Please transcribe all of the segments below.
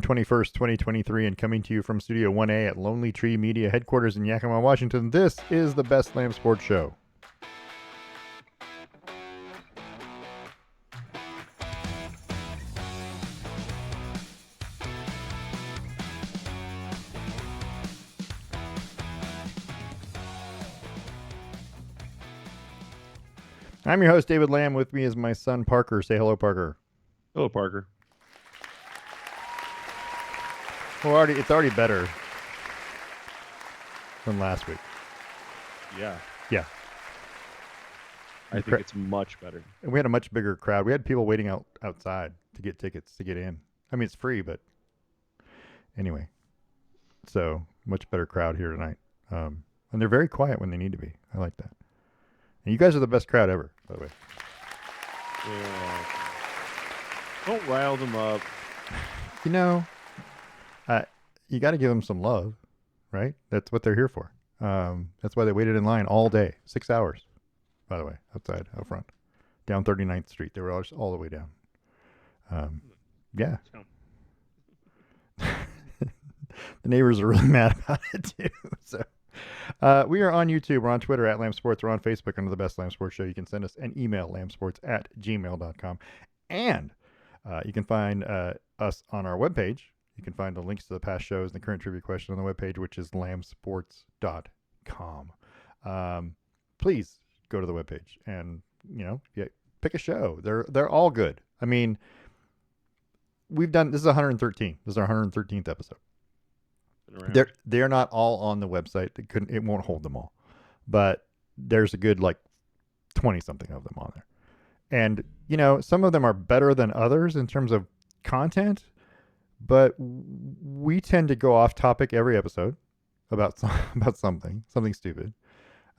June 21st, 2023, and coming to you from Studio 1A at Lonely Tree Media headquarters in Yakima, Washington, this is the Best Lamb Sports Show. I'm your host, David Lamm. With me is my son, Parker. Say hello, Parker. Hello, Parker. Well, it's already better than last week. Yeah. Yeah. I think it's much better. And we had a much bigger crowd. We had people waiting outside to get tickets to get in. I mean, it's free, but anyway. So, much better crowd here tonight. And they're very quiet when they need to be. I like that. And you guys are the best crowd ever, by the way. Yeah. Don't rile them up. You know, you got to give them some love, right? That's what they're here for. That's why they waited in line all day. 6 hours, by the way, outside, out front. Down 39th Street. They were all the way down. Yeah. The neighbors are really mad about it, too. So, we are on YouTube. We're on Twitter at Lamm Sports. We're on Facebook under the Best Lamm Sports Show. You can send us an email, lambsports@gmail.com. And you can find us on our webpage. You can find the links to the past shows and the current trivia question on the webpage, which is lambsports.com. Please go to the webpage and, pick a show. They're all good. I mean, this is 113. This is our 113th episode. They're not all on the website. It won't hold them all, but there's a good 20 something of them on there. And some of them are better than others in terms of content, but we tend to go off topic every episode about something stupid.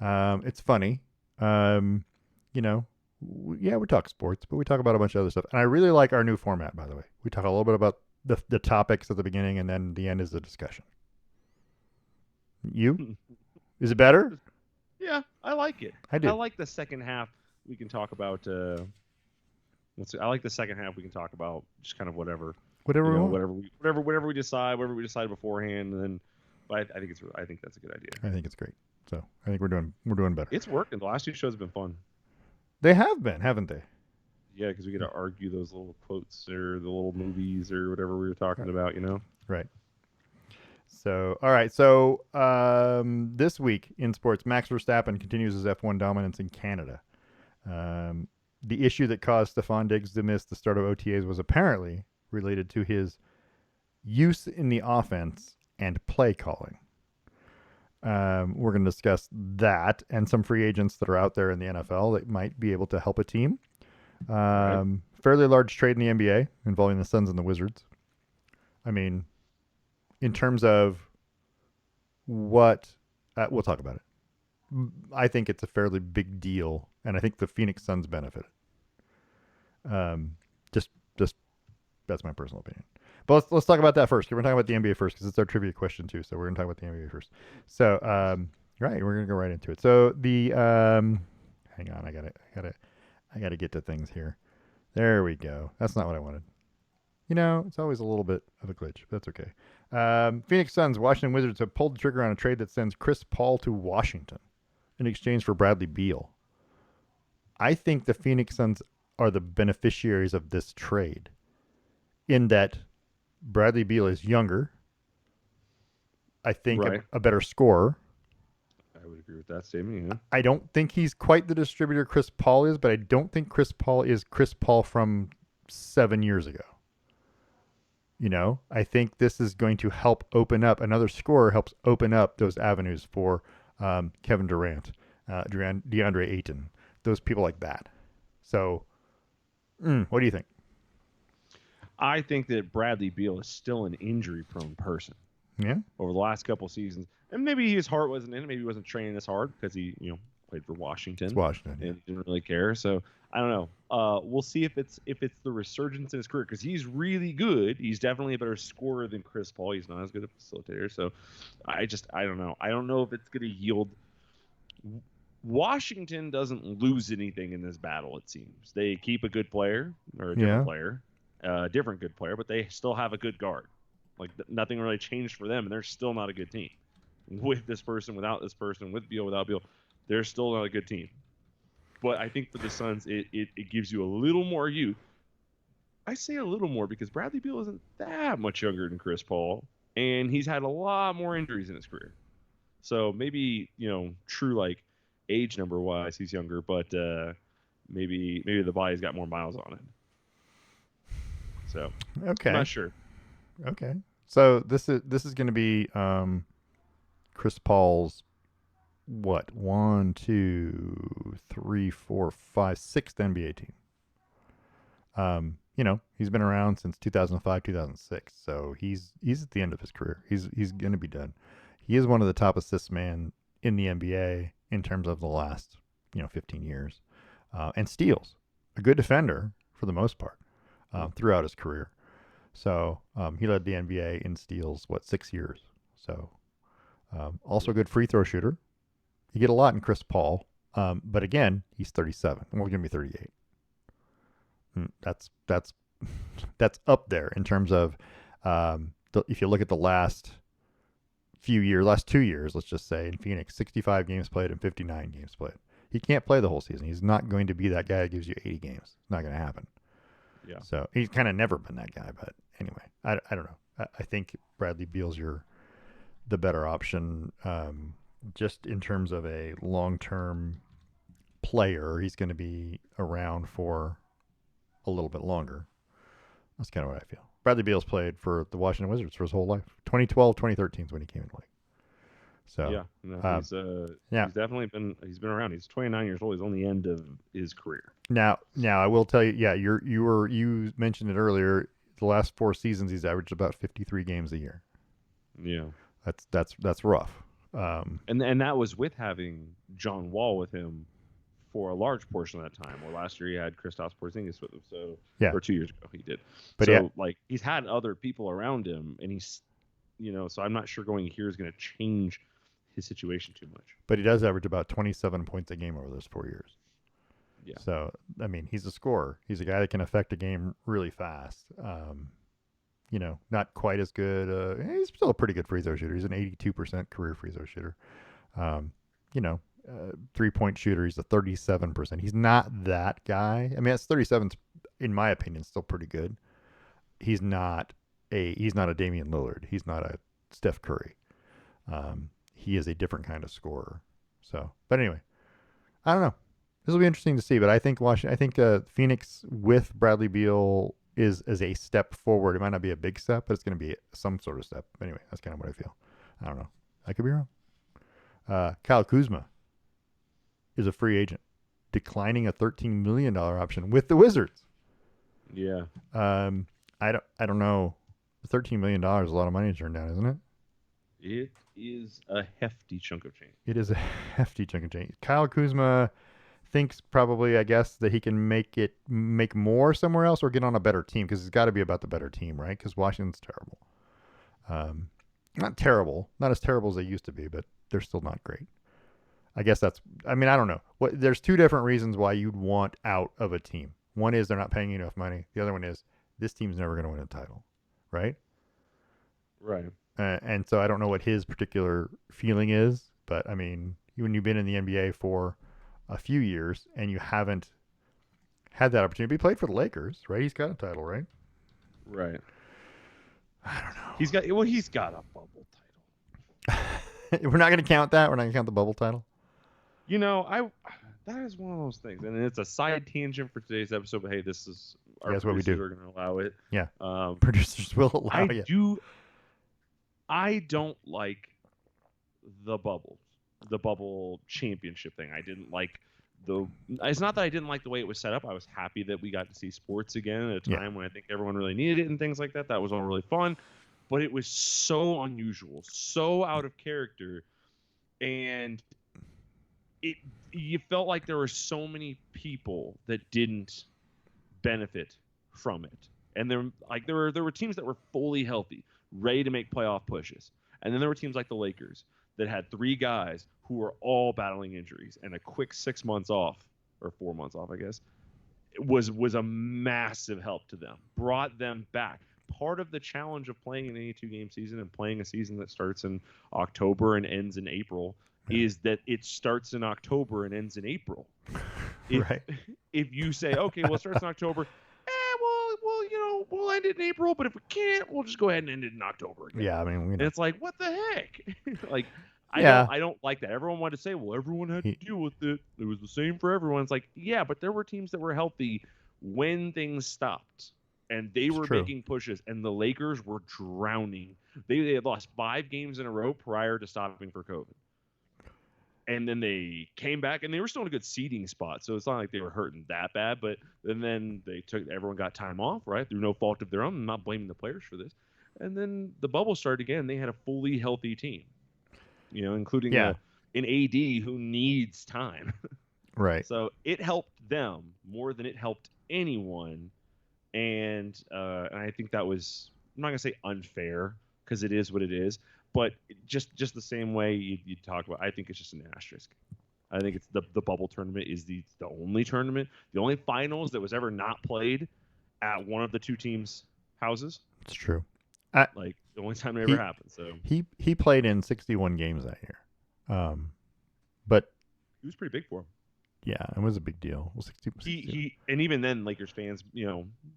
It's funny. We talk sports, but we talk about a bunch of other stuff. And I really like our new format, by the way. We talk a little bit about the topics at the beginning, and then the end is the discussion. Is it better? Yeah, I like it. I do. I like the second half. We can talk about. I like the second half. We can talk about just kind of whatever we decide beforehand, and then. But I think that's a good idea. I think it's great. So I think we're doing better. It's working. The last two shows have been fun. They have been, haven't they? Yeah, because we get to argue those little quotes or the little movies or whatever we were talking about. Right. So, all right. So, this week in sports, Max Verstappen continues his F1 dominance in Canada. The issue that caused Stefan Diggs to miss the start of OTAs was apparently related to his use in the offense and play calling. We're going to discuss that and some free agents that are out there in the NFL that might be able to help a team. Fairly large trade in the NBA involving the Suns and the Wizards. I mean, in terms of what, we'll talk about it. I think it's a fairly big deal, and I think the Phoenix Suns benefit. Just that's my personal opinion. But let's talk about that first. We're talking about the NBA first because it's our trivia question too. So we're going to talk about the NBA first. So right, we're going to go right into it. So the hang on, I got to get to things here. There we go. That's not what I wanted. It's always a little bit of a glitch, but that's okay. Phoenix Suns, Washington Wizards have pulled the trigger on a trade that sends Chris Paul to Washington in exchange for Bradley Beal. I think the Phoenix Suns are the beneficiaries of this trade in that Bradley Beal is younger. I think a better scorer. I would agree with that statement, yeah. I don't think he's quite the distributor Chris Paul is, but I don't think Chris Paul is Chris Paul from 7 years ago. I think this is going to help open up. Another scorer helps open up those avenues for Kevin Durant, DeAndre Ayton, those people like that. So, what do you think? I think that Bradley Beal is still an injury-prone person. Yeah. Over the last couple of seasons, and maybe his heart wasn't in it. Maybe he wasn't training as hard because he, played for Washington. It's Washington, and he didn't really care. So I don't know. We'll see if it's the resurgence in his career because he's really good. He's definitely a better scorer than Chris Paul. He's not as good a facilitator. So I don't know. I don't know if it's going to yield. Washington doesn't lose anything in this battle. It seems they keep a good player or a different player. Different good player, but they still have a good guard. Like nothing really changed for them, and they're still not a good team. With this person, without this person, with Beal, without Beal, they're still not a good team. But I think for the Suns, it gives you a little more youth. I say a little more because Bradley Beal isn't that much younger than Chris Paul, and he's had a lot more injuries in his career. So maybe true like age number wise, he's younger, but maybe the body's got more miles on it. So I'm Okay. not sure. Okay. So this is going to be Chris Paul's what 1, 2, 3, 4, 5, 6th NBA team. He's been around since 2005, 2006, so he's at the end of his career. He's going to be done. He is one of the top assist man in the NBA in terms of the last 15 years, and steals. A good defender for the most part throughout his career. So he led the NBA in steals 6 years. So also a good free throw shooter. You get a lot in Chris Paul, but again he's 37. Well, give me 38. That's that's up there in terms of if you look at the last 2 years, let's just say in Phoenix, 65 games played and 59 games played. He can't play the whole season. He's not going to be that guy that gives you 80 games. It's not going to happen. Yeah. So he's kind of never been that guy. But anyway, I don't know. I think Bradley Beal's the better option, just in terms of a long-term player. He's going to be around for a little bit longer. That's kind of what I feel. Bradley Beal's played for the Washington Wizards for his whole life. 2012, 2013 is when he came in the league. So yeah, no, he's definitely been around. He's 29 years old. He's on the end of his career. Now I will tell you, yeah, you mentioned it earlier. The last 4 seasons, he's averaged about 53 games a year. Yeah, that's rough. And that was with having John Wall with him for a large portion of that time. Well, last year he had Kristaps Porzingis with him, so yeah, or 2 years ago he did. But so yeah, like he's had other people around him, and he's so I'm not sure going here is going to change his situation too much. But he does average about 27 points a game over those 4 years. Yeah. So I mean, he's a scorer. He's a guy that can affect a game really fast. Not quite as good. He's still a pretty good free throw shooter. He's an 82% career free throw shooter. 3-point shooter. He's a 37%. He's not that guy. I mean, that's 37, in my opinion, still pretty good. He's not a Damian Lillard. He's not a Steph Curry. He is a different kind of scorer. So, but anyway, I don't know. This will be interesting to see. But I think Phoenix with Bradley Beal is a step forward. It might not be a big step, but it's going to be some sort of step. Anyway, that's kind of what I feel. I don't know. I could be wrong. Kyle Kuzma is a free agent, declining a $13 million option with the Wizards. Yeah. I don't know. $13 million is a lot of money to turn down, isn't it? It is a hefty chunk of change. It is a hefty chunk of change. Kyle Kuzma thinks probably, I guess, that he can make more somewhere else or get on a better team, because it's got to be about the better team, right? Because Washington's terrible. Not terrible, not as terrible as they used to be, but they're still not great. I guess I don't know. There's 2 different reasons why you'd want out of a team. One is they're not paying you enough money. The other one is this team's never going to win a title, right? Right. And so I don't know what his particular feeling is, but I mean, when you've been in the NBA for a few years and you haven't had that opportunity, he played for the Lakers, right? He's got a title, right? Right. I don't know. He's got a bubble title. We're not going to count that. We're not going to count the bubble title. That is one of those things, and it's a side tangent for today's episode. But hey, this is our what we do. We're going to allow it. Yeah. Producers will allow it. I don't like the bubble championship thing. I didn't like it's not that I didn't like the way it was set up. I was happy that we got to see sports again at a time when I think everyone really needed it and things like that. That was all really fun, but it was so unusual, so out of character, and you felt like there were so many people that didn't benefit from it. And there were teams that were fully healthy, ready to make playoff pushes. And then there were teams like the Lakers that had 3 guys who were all battling injuries, and a quick 6 months off, or 4 months off, I guess, was a massive help to them, brought them back. part of the challenge of playing an 82 game season and playing a season that starts in October and ends in April Yeah. is that it starts in October and ends in April. If Right. if you say, okay, well, it starts in October, we'll end it in April, but if we can't, we'll just go ahead and end it in October again. Yeah. I mean, And it's like, what the heck? Like, Yeah. I don't like that. Everyone wanted to say, well, everyone had He, to deal with it. It was the same for everyone. It's like, yeah, but there were teams that were healthy when things stopped. And they it's were true. making pushes, and the Lakers were drowning. They had lost 5 games in a row prior to stopping for COVID. And then they came back, and they were still in a good seeding spot, so it's not like they were hurting that bad. But then everyone got time off, right, through no fault of their own. I'm not blaming the players for this. And then the bubble started again. They had a fully healthy team, including Yeah. an AD who needs time. Right. So it helped them more than it helped anyone, and I think that was, I'm not gonna say unfair, because it is what it is, but just the same way you talk about, I think it's just an asterisk. I think it's the bubble tournament is the only tournament, the only finals that was ever not played at one of the two teams' houses. It's true. Like, the only time it ever He happened. So he played in 61 games that year. But it was pretty big for him. yeah, it was a big deal. Well, 60, He and even then, Lakers fans,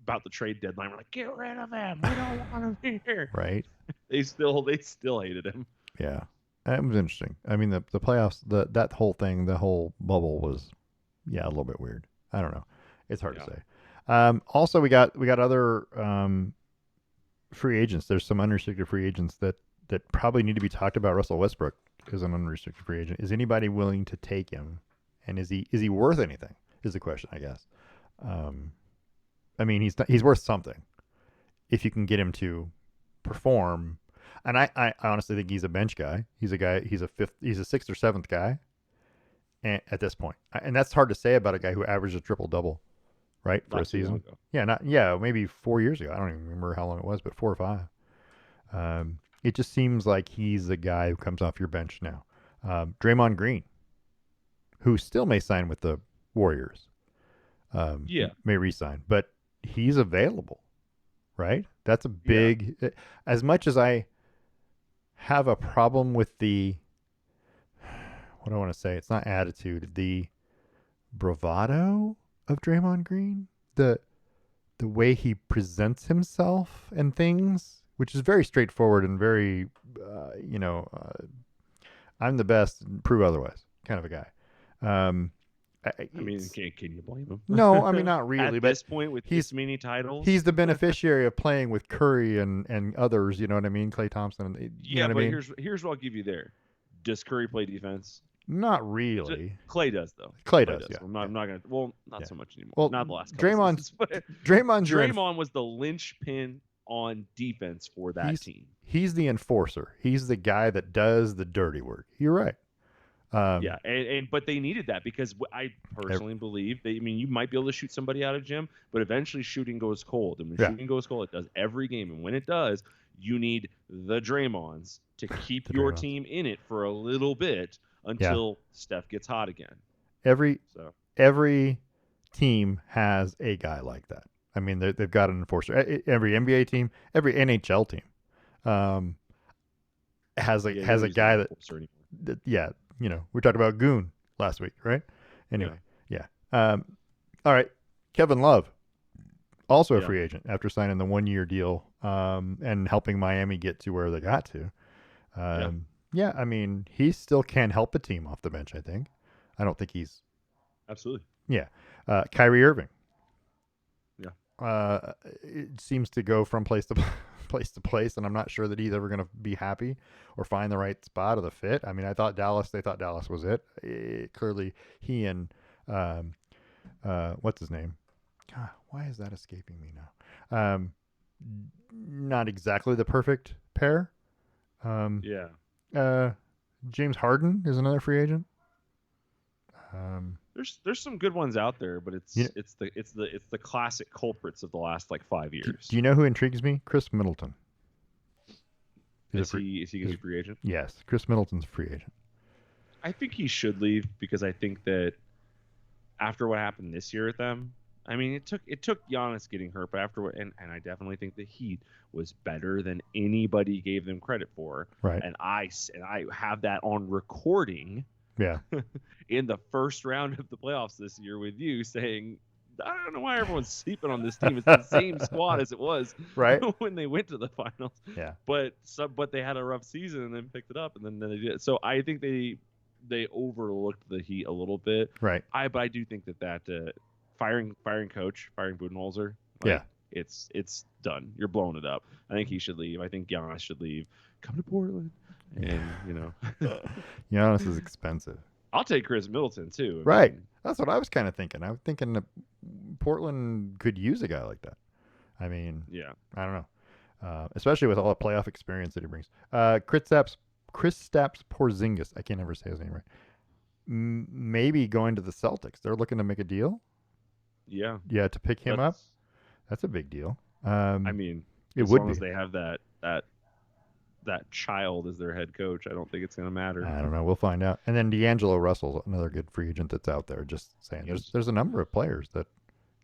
about the trade deadline, were like, get rid of him. We don't want him here. right? They still hated him. Yeah, it was interesting. I mean, the playoffs, that whole thing, the whole bubble was, yeah, a little bit weird. I don't know. It's hard to say. Also, we got other free agents. There's some unrestricted free agents that probably need to be talked about. Russell Westbrook is an unrestricted free agent. Is anybody willing to take him? And is he worth anything? Is the question, I guess. I mean, he's worth something if you can get him to perform. And I honestly think he's a bench guy. He's a sixth or seventh guy at this point. And that's hard to say about a guy who averaged a triple double, right, for a season. Yeah, maybe 4 years ago. I don't even remember how long it was, but 4 or 5. It just seems like he's the guy who comes off your bench now. Draymond Green, who still may sign with the Warriors, may re-sign, but he's available, right? That's a big. Yeah. As much as I have a problem with the, what do I want to say? It's not attitude, the bravado of Draymond Green, the way he presents himself and things, which is very straightforward and very, I'm the best, prove otherwise, kind of a guy. I mean, can you blame him? No, I mean, not really. At but this point, with this many titles, he's the beneficiary of playing with Curry and others. You know what I mean? Klay Thompson. You know what I mean? Here's what I'll give you there. Does Curry play defense? Not really. Klay does, though. Klay does. Yeah. I'm not gonna. Well, not so much anymore. Well, not the last. Draymond was the linchpin on defense for that team. He's the enforcer. He's the guy that does the dirty work. You're right. Yeah, but they needed that, because I personally believe that, I mean, you might be able to shoot somebody out of gym, but eventually shooting goes cold. And when shooting goes cold, it does every game. And when it does, you need the Draymonds to keep your team in it for a little bit until Steph gets hot again. Every team has a guy like that. I mean, they've got an enforcer. Every NBA team, every NHL team has a guy that we talked about Goon last week, right? Anyway, yeah. All right, Kevin Love, also a free agent after signing the 1-year deal and helping Miami get to where they got to. I mean, he still can help a team off the bench, I think. I don't think he's... Absolutely. Yeah. Kyrie Irving. Yeah. It seems to go from place to place, and I'm not sure that he's ever going to be happy or find the right spot or the fit. I mean, they thought Dallas was it. Clearly, he and what's his name? God, why is that escaping me now? Not exactly the perfect pair. James Harden is another free agent. There's some good ones out there, but it's the classic culprits of the last 5 years. Do you know who intrigues me? Chris Middleton. Is he going to be a free agent? Yes, Chris Middleton's a free agent. I think he should leave, because I think that after what happened this year with them, I mean, it took Giannis getting hurt, but afterward, and I definitely think the Heat was better than anybody gave them credit for, Right. and I have that on recording Yeah. in the first round of the playoffs this year with you saying, I don't know why everyone's sleeping on this team. It's the same squad as it was Right. when they went to the finals, Yeah. but they had a rough season and then picked it up, and then they did. So I think they overlooked the Heat a little bit. Right. But I do think that firing coach, firing Budenholzer, Yeah. like it's done. You're blowing it up. I think he should leave. I think Giannis should leave. Come to Portland, and Giannis is expensive. I'll take Chris Middleton too. I Right. mean, That's what I was kind of thinking. I was thinking that Portland could use a guy like that. I mean, yeah, I don't know. Especially with all the playoff experience that he brings. Kristaps Porzingis. I can't ever say his name right. Maybe going to the Celtics. They're looking to make a deal. yeah. Yeah, to pick him up. That's. That's a big deal. I mean, It as would long be. as they have that child as their head coach, I don't think it's gonna matter. I don't know. We'll find out. And then D'Angelo Russell's another good free agent that's out there. Just saying, there's He's there's a number of players that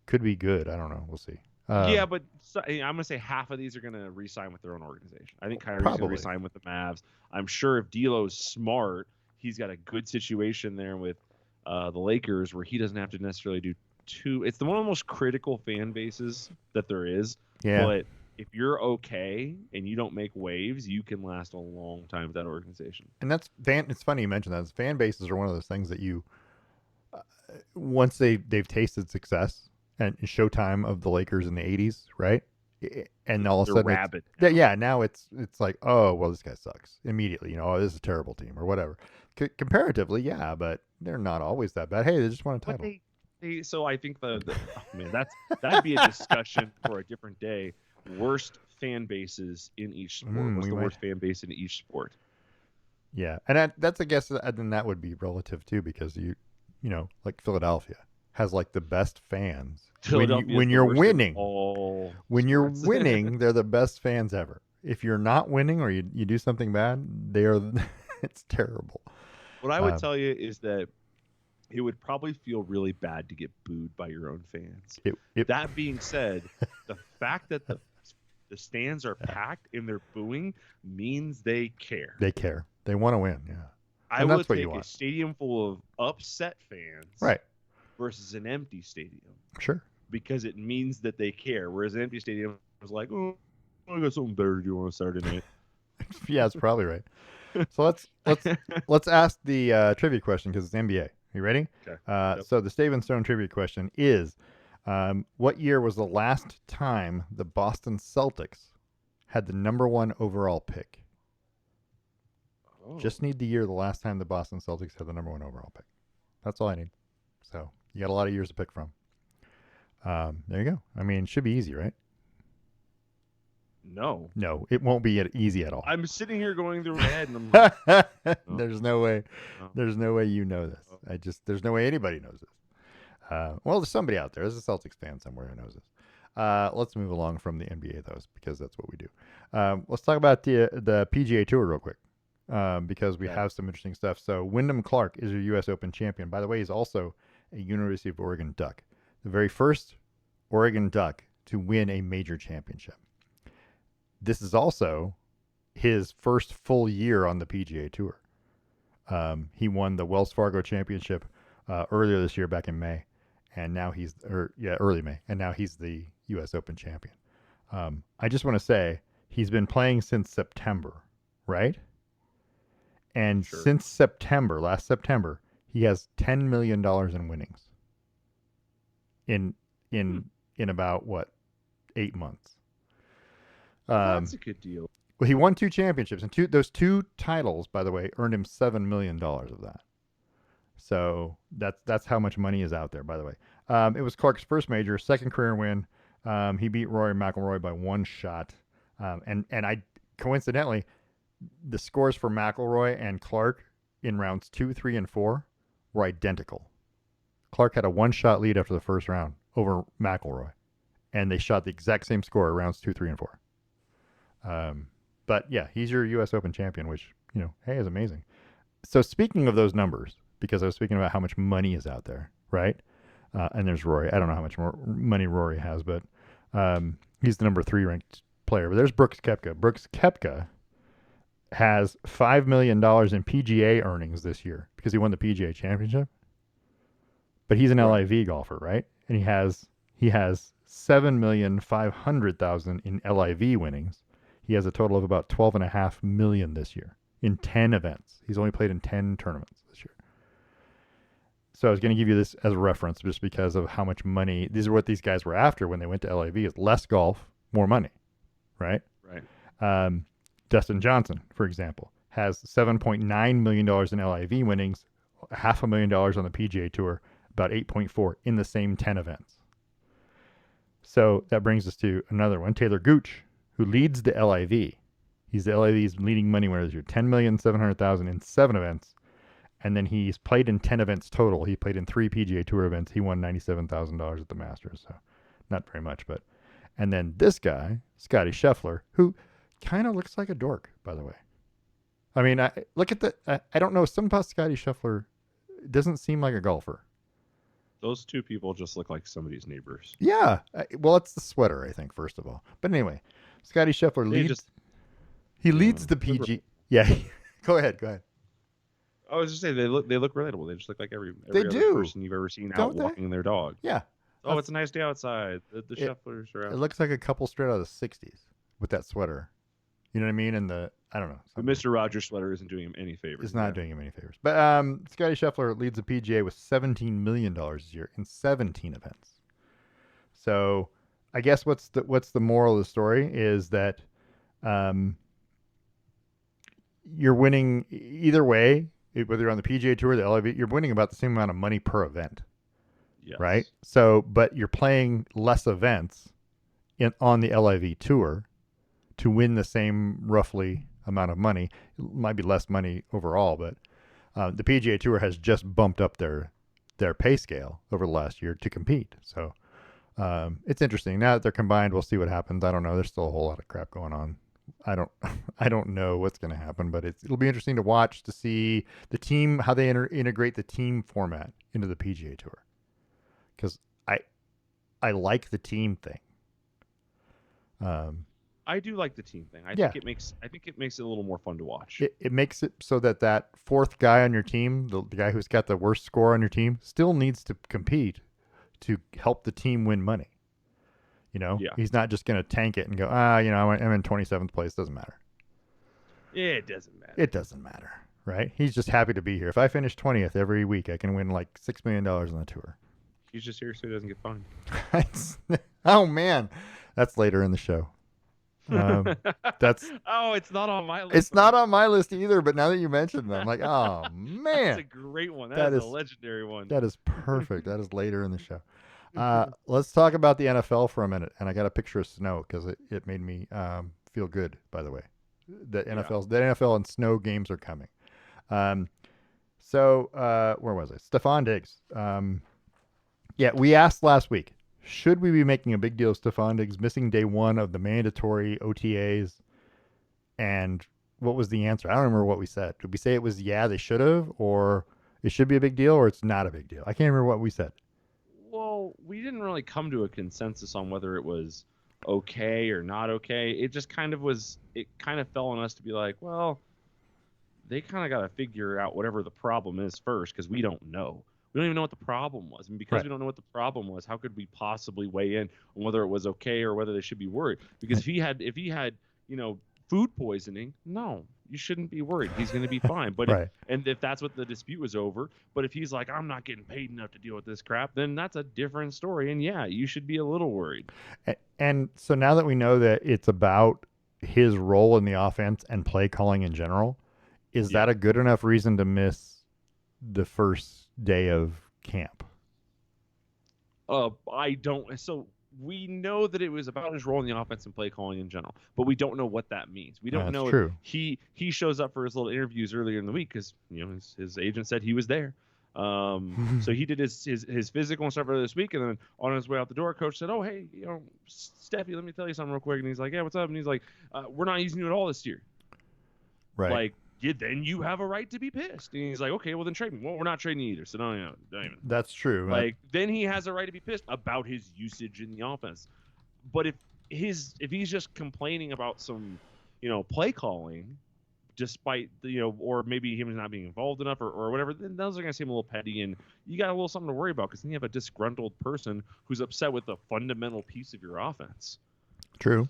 could be good. I don't know. We'll see. Yeah, but I'm gonna say half of these are gonna re-sign with their own organization. I think Kyrie's gonna Probably. re-sign with the Mavs. I'm sure if D'Lo's smart, he's got a good situation there with the Lakers where he doesn't have to necessarily do too. It's one of the most critical fan bases that there is. Yeah. But if you're okay and you don't make waves, you can last a long time with that organization. And it's funny you mentioned that. Fan bases are one of those things that you once they've tasted success and Showtime of the Lakers in the 80s, right? And all of a They're sudden rabid. Now. yeah, now it's like, oh, well, this guy sucks immediately. Oh, this is a terrible team or whatever. Comparatively, yeah, but they're not always that bad. Hey, they just won a But title. so I think oh man, that'd be a discussion for a different day. Worst fan bases in each sport. What's the worst fan base in each sport? Yeah, and that's I guess then that would be relative too because like Philadelphia has like the best fans when you're winning. When you're winning, they're the best fans ever. If you're not winning or you do something bad, it's terrible. What I would tell you is that it would probably feel really bad to get booed by your own fans. That being said, the fact that the stands are packed and they're booing means they care. They care. They want to win. Yeah. I would take a stadium full of upset fans, right, versus an empty stadium. Sure. Because it means that they care. Whereas an empty stadium is like, oh, I got something better to do on a Saturday night. Yeah, that's probably right. So let's ask the trivia question because it's NBA. You ready? Okay. Yep. So the Stave and Stone trivia question is, what year was the last time the Boston Celtics had the #1 overall pick? Oh. Just need the year the last time the Boston Celtics had the #1 overall pick. That's all I need. So you got a lot of years to pick from. There you go. I mean, it should be easy, right? No, it won't be easy at all. I'm sitting here going through my head, and I'm like, no. There's no way. No. There's no way you know this. There's no way anybody knows this. Well, there's somebody out there. There's a Celtics fan somewhere who knows this. Let's move along from the NBA, though, because that's what we do. Let's talk about the PGA Tour real quick, because we have some interesting stuff. So Wyndham Clark is your U.S. Open champion. By the way, he's also a University of Oregon Duck, the very first Oregon Duck to win a major championship. This is also his first full year on the PGA Tour. He won the Wells Fargo Championship earlier this year, back in May, and now early May, and now he's the U.S. Open champion. I just want to say he's been playing since September, right? And since last September, he has $10 million in winnings. In about 8 months. That's a good deal. Well, he won 2 championships, and those 2 titles, by the way, earned him $7 million of that. So that's how much money is out there, by the way. It was Clark's first major, second career win. He beat Rory McIlroy by 1 shot, and I coincidentally, the scores for McIlroy and Clark in rounds 2, 3, and 4 were identical. Clark had a 1-shot lead after the first round over McIlroy, and they shot the exact same score rounds 2, 3, and 4. But yeah, he's your U.S. Open champion, which, hey, is amazing. So speaking of those numbers, because I was speaking about how much money is out there, right? And there's Rory. I don't know how much more money Rory has, but he's the number 3 ranked player. But there's Brooks Koepka. Brooks Koepka has $5 million in PGA earnings this year because he won the PGA Championship. But he's an Right. LIV golfer, right? And he has 7,500,000 in LIV winnings. He has a total of about 12.5 million this year in 10 events. He's only played in 10 tournaments this year. So I was going to give you this as a reference just because of how much money. These are what these guys were after when they went to LIV: is less golf, more money, right? Right. Um, Dustin Johnson, for example, has $7.9 million in LIV winnings, $500,000 on the PGA Tour, about 8.4 in the same 10 events. So that brings us to another one, Taylor Gooch, who leads the LIV. He's the LIV's leading money winner this year, 10,700,000 in 7 events, and then he's played in 10 events total. He played in 3 PGA Tour events. He won $97,000 at the Masters, so not very much, but. And then this guy, Scotty Scheffler, who kind of looks like a dork, by the way. I mean, I look at the. I don't know. Something about Scotty Scheffler doesn't seem like a golfer. Those two people just look like somebody's neighbors. Yeah. Well, it's the sweater, I think, first of all. But anyway, Scotty Scheffler They leads. just, He you leads know, the look. PG. Yeah. Go ahead. Go ahead. I was just saying they look relatable. They just look like They every other do, person you've ever seen out don't they? walking their dog. Yeah. Oh, That's, it's a nice day outside. The it. Schefflers are It out. looks like a couple straight out of the '60s with that sweater. You know what I mean? And the I don't know. But Mr. Rogers sweater isn't doing him any favors. Is not Yeah. doing him any favors. But Scotty Scheffler leads the PGA with $17 million this year in 17 events. So I guess what's the moral of the story is that um, you're winning either way, whether you're on the PGA Tour or the LIV, you're winning about the same amount of money per event, right? Yes. So, but you're playing less events on the LIV Tour to win the same roughly amount of money. It might be less money overall, but the PGA Tour has just bumped up their pay scale over the last year to compete. So it's interesting. Now that they're combined, we'll see what happens. I don't know. There's still a whole lot of crap going on. I don't I don't know what's going to happen, but it'll be interesting to watch to see the team how they integrate the team format into the PGA Tour because I like the team thing. I do like the team thing. Yeah, I think it makes it a little more fun to watch. it makes it so that fourth guy on your team, the guy who's got the worst score on your team, still needs to compete to help the team win money. Yeah. He's not just going to tank it and go, I'm in 27th place. Doesn't matter. Yeah, it doesn't matter. It doesn't matter, right? He's just happy to be here. If I finish 20th every week, I can win like $6 million on the tour. He's just here so he doesn't get fined. Oh, man. That's later in the show. That's Oh, it's not on my list. It's not on my list either, but now that you mentioned it, I'm like, oh, That's man. a great one. That That is is- a legendary one. That is perfect. That is later in the show. Let's talk about the NFL for a minute. And I got a picture of snow because it made me feel good, by the way. The NFL and snow games are coming. Where was I? Stephon Diggs. Yeah, we asked last week, should we be making a big deal of Stephon Diggs missing day 1 of the mandatory OTAs? And what was the answer? I don't remember what we said. Did we say it was, yeah, they should have, or it should be a big deal, or it's not a big deal? I can't remember what we said. Well, we didn't really come to a consensus on whether it was okay or not okay. It just kind of was. It kind of fell on us to be like, well, they kind of got to figure out whatever the problem is first because we don't know. We don't even know what the problem was, and because Right. we don't know what the problem was, how could we possibly weigh in on whether it was okay or whether they should be worried? Because if he had, food poisoning, no, you shouldn't be worried. He's going to be fine. But Right. if that's what the dispute was over, but if he's like, I'm not getting paid enough to deal with this crap, then that's a different story. And yeah, you should be a little worried. And so now that we know that it's about his role in the offense and play calling in general, is that a good enough reason to miss the first day of camp? I don't. So we know that it was about his role in the offense and play calling in general, but we don't know what that means. We don't That's know true. if he shows up for his little interviews earlier in the week because his agent said he was there. So he did his physical and stuff earlier this week, and then on his way out the door, coach said, "Oh, hey, Steffi, let me tell you something real quick." And he's like, "Yeah, what's up?" And he's like, "We're not using you at all this year." Right. Like, yeah, then you have a right to be pissed. And he's like, okay, well then trade me. Well, we're not trading you either, so don't even. That's true. Like then he has a right to be pissed about his usage in the offense. But if he's just complaining about some, play calling, despite the, or maybe him not being involved enough or whatever, then those are gonna seem a little petty, and you got a little something to worry about because then you have a disgruntled person who's upset with a fundamental piece of your offense. True.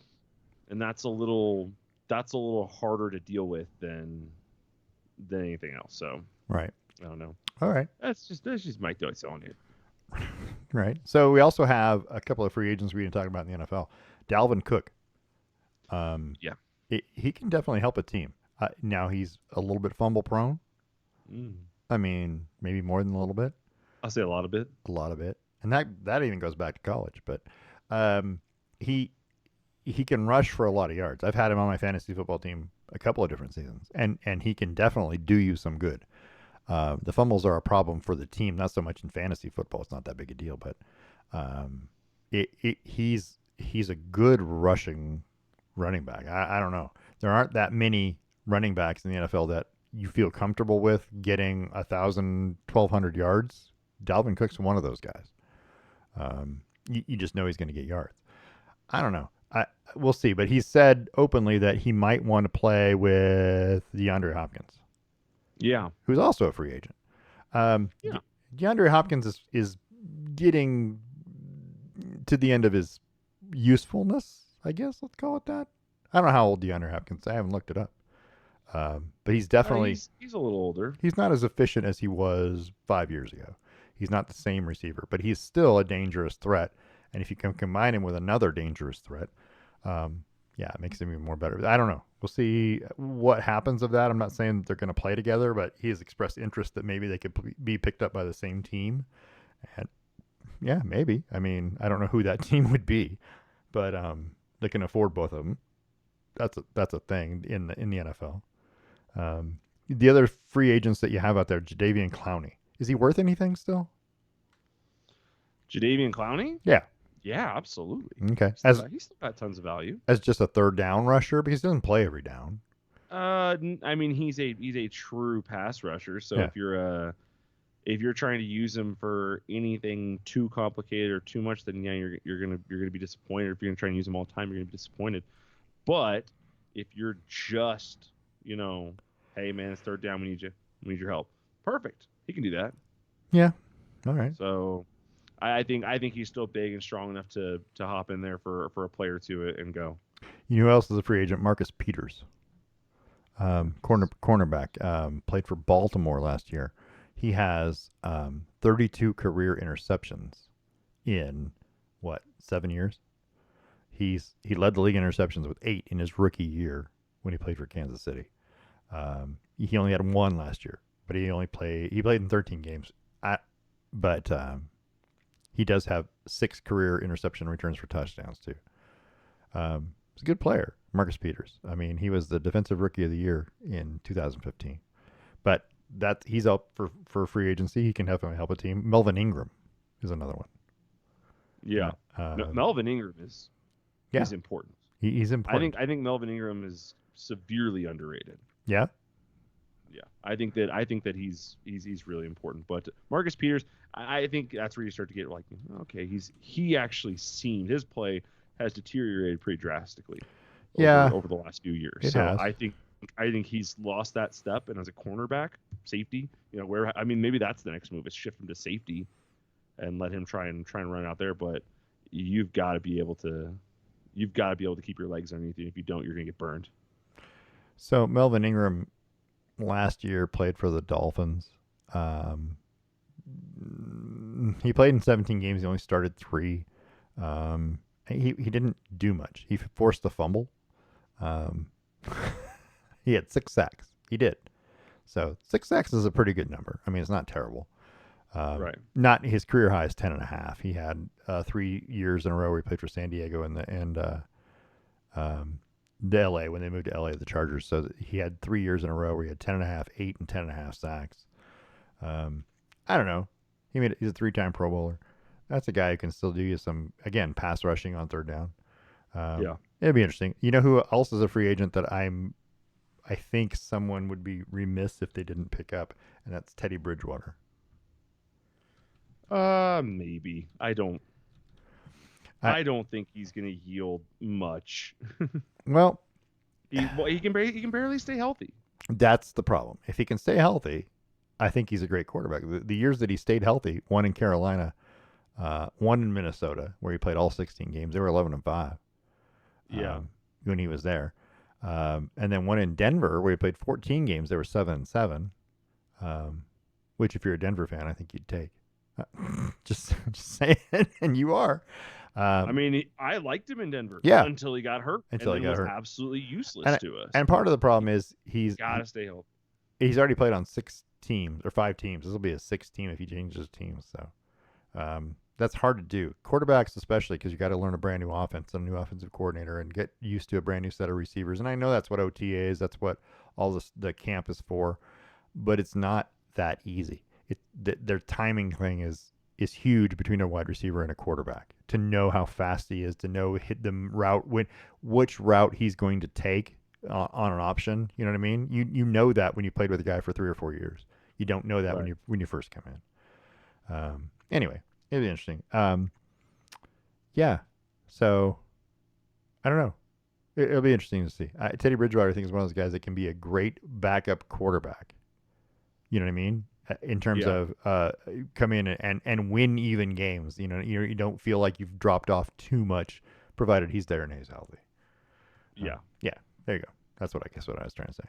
And that's a little harder to deal with than anything else. So Right. I don't know. All right. That's just Mike Doyce on it. Right. So we also have a couple of free agents we didn't talk about in the NFL. Dalvin Cook. Yeah. He can definitely help a team. Now he's a little bit fumble prone. Mm. I mean, maybe more than a little bit. I'll say a lot of it. A lot of it, and that even goes back to college. But um, he he can rush for a lot of yards. I've had him on my fantasy football team a couple of different seasons, and he can definitely do you some good. The fumbles are a problem for the team, not so much in fantasy football. It's not that big a deal, but um, he's a good rushing running back. I don't know. There aren't that many running backs in the NFL that you feel comfortable with getting 1,000, 1,200 yards. Dalvin Cook's one of those guys. You just know he's going to get yards. I don't know. We'll see, but he said openly that he might want to play with DeAndre Hopkins, Yeah. who's also a free agent. Yeah. DeAndre Hopkins is getting to the end of his usefulness, I guess. Let's call it that. I don't know how old DeAndre Hopkins. I haven't looked it up. But he's definitely He's a little older. he's not as efficient as he was 5 years ago. He's not the same receiver, but he's still a dangerous threat. And if you can combine him with another dangerous threat, yeah, it makes him even more better. I don't know. We'll see what happens of that. I'm not saying that they're going to play together, but he has expressed interest that maybe they could be picked up by the same team. And yeah, maybe. I mean, I don't know who that team would be, but they can afford both of them. That's a thing in the NFL. The other free agents that you have out there, Jadeveon Clowney, is he worth anything still? Jadeveon Clowney? Yeah. Yeah, absolutely. Okay. He's still got tons of value. As just a third down rusher because he doesn't play every down. I mean, he's a true pass rusher. So Yeah. if you're trying to use him for anything too complicated or too much, then yeah, you're gonna be disappointed. If you're gonna try and use him all the time, you're gonna be disappointed. But if you're just, hey man, it's third down, we need your help. Perfect. He can do that. Yeah. All right. So I think he's still big and strong enough to hop in there for a play or two and go. You know who else is a free agent? Marcus Peters, cornerback, played for Baltimore last year. He has 32 career interceptions in 7 years. He led the league in interceptions with 8 in his rookie year when he played for Kansas City. He only had 1 last year, but he played in 13 games. But he does have 6 career interception returns for touchdowns too. He's a good player, Marcus Peters. I mean, he was the defensive rookie of the year in 2015. But he's up for free agency. He can definitely help a team. Melvin Ingram is another one. Yeah, Melvin Ingram is important. He's important. I think Melvin Ingram is severely underrated. Yeah. Yeah, I think that he's really important. But Marcus Peters, I think that's where you start to get like, okay, he actually seemed his play has deteriorated pretty drastically. Over the last few years. It has. I think he's lost that step, and as a cornerback, safety, maybe that's the next move is shift him to safety, and let him try and run out there. But you've got to be able to keep your legs underneath you. If you don't, you're gonna get burned. So Melvin Ingram last year played for the Dolphins. He played in 17 games. He only started 3. He didn't do much. He forced the fumble. He had 6 sacks. He did. So 6 sacks is a pretty good number. I mean, it's not terrible. Right. Not his career high is 10.5. He had 3 years in a row where he played for San Diego and the LA when they moved to LA, the Chargers. So he had 3 years in a row where he had 10.5, 8, and 10.5 sacks. I don't know. He's a 3-time Pro Bowler. That's a guy who can still do you some, again, pass rushing on third down. Yeah. It'd be interesting. You know who else is a free agent that I I think someone would be remiss if they didn't pick up, and that's Teddy Bridgewater. Maybe. I don't. I I don't think he's going to yield much. well, He can barely stay healthy. that's the problem. If he can stay healthy, I think he's a great quarterback. The years that he stayed healthy, one in Carolina, one in Minnesota, where he played all 16 games, they were 11-5 Yeah. when he was there. And then one in Denver, where he played 14 games, they were 7-7. Which, if you're a Denver fan, I think you'd take. Just saying, and you are. I mean, I liked him in Denver Yeah, until he got hurt, and until he then got was hurt. absolutely useless And to us. and part of the problem is Got to stay healthy. he's already played on 6 teams or 5 teams. This will be his 6th team if he changes teams. So that's hard to do. Quarterbacks, especially, because you got to learn a brand new offense, a new offensive coordinator, and get used to a brand new set of receivers. And I know that's what OTA is. That's what all the camp is for. But it's not that easy. Their timing thing is huge between a wide receiver and a quarterback. To know how fast he is, to know hit the route which route he's going to take on an option. You know what I mean? You know that when you played with a guy for 3 or 4 years. You don't know that Right. when you first come in. Anyway, it'll be interesting. Yeah. So I don't know. It'll be interesting to see. Teddy Bridgewater, I think, is one of those guys that can be a great backup quarterback. You know what I mean? In terms Yeah. of come in and win even games. You don't feel like you've dropped off too much, provided he's there and he's healthy. Yeah. Yeah, there you go. That's what I was trying to say.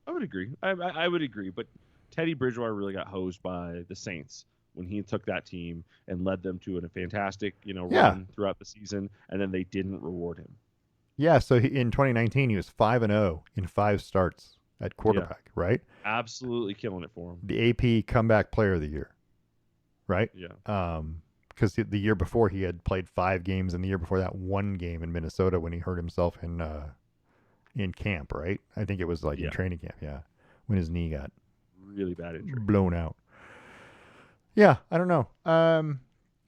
I would agree. I would agree, but Teddy Bridgewater really got hosed by the Saints when he took that team and led them to a fantastic, Yeah, run throughout the season, and then they didn't reward him. yeah. So in 2019, he was 5-0 in 5 starts at Yeah, quarterback, right? absolutely killing it for him. The AP Comeback Player of the Year, right? Yeah, Because the year before he had played 5 games, and the year before that 1 game in Minnesota when he hurt himself in camp, right? I think it was like in yeah, training camp, yeah, when his knee got really bad injury. blown out. Yeah, I don't know.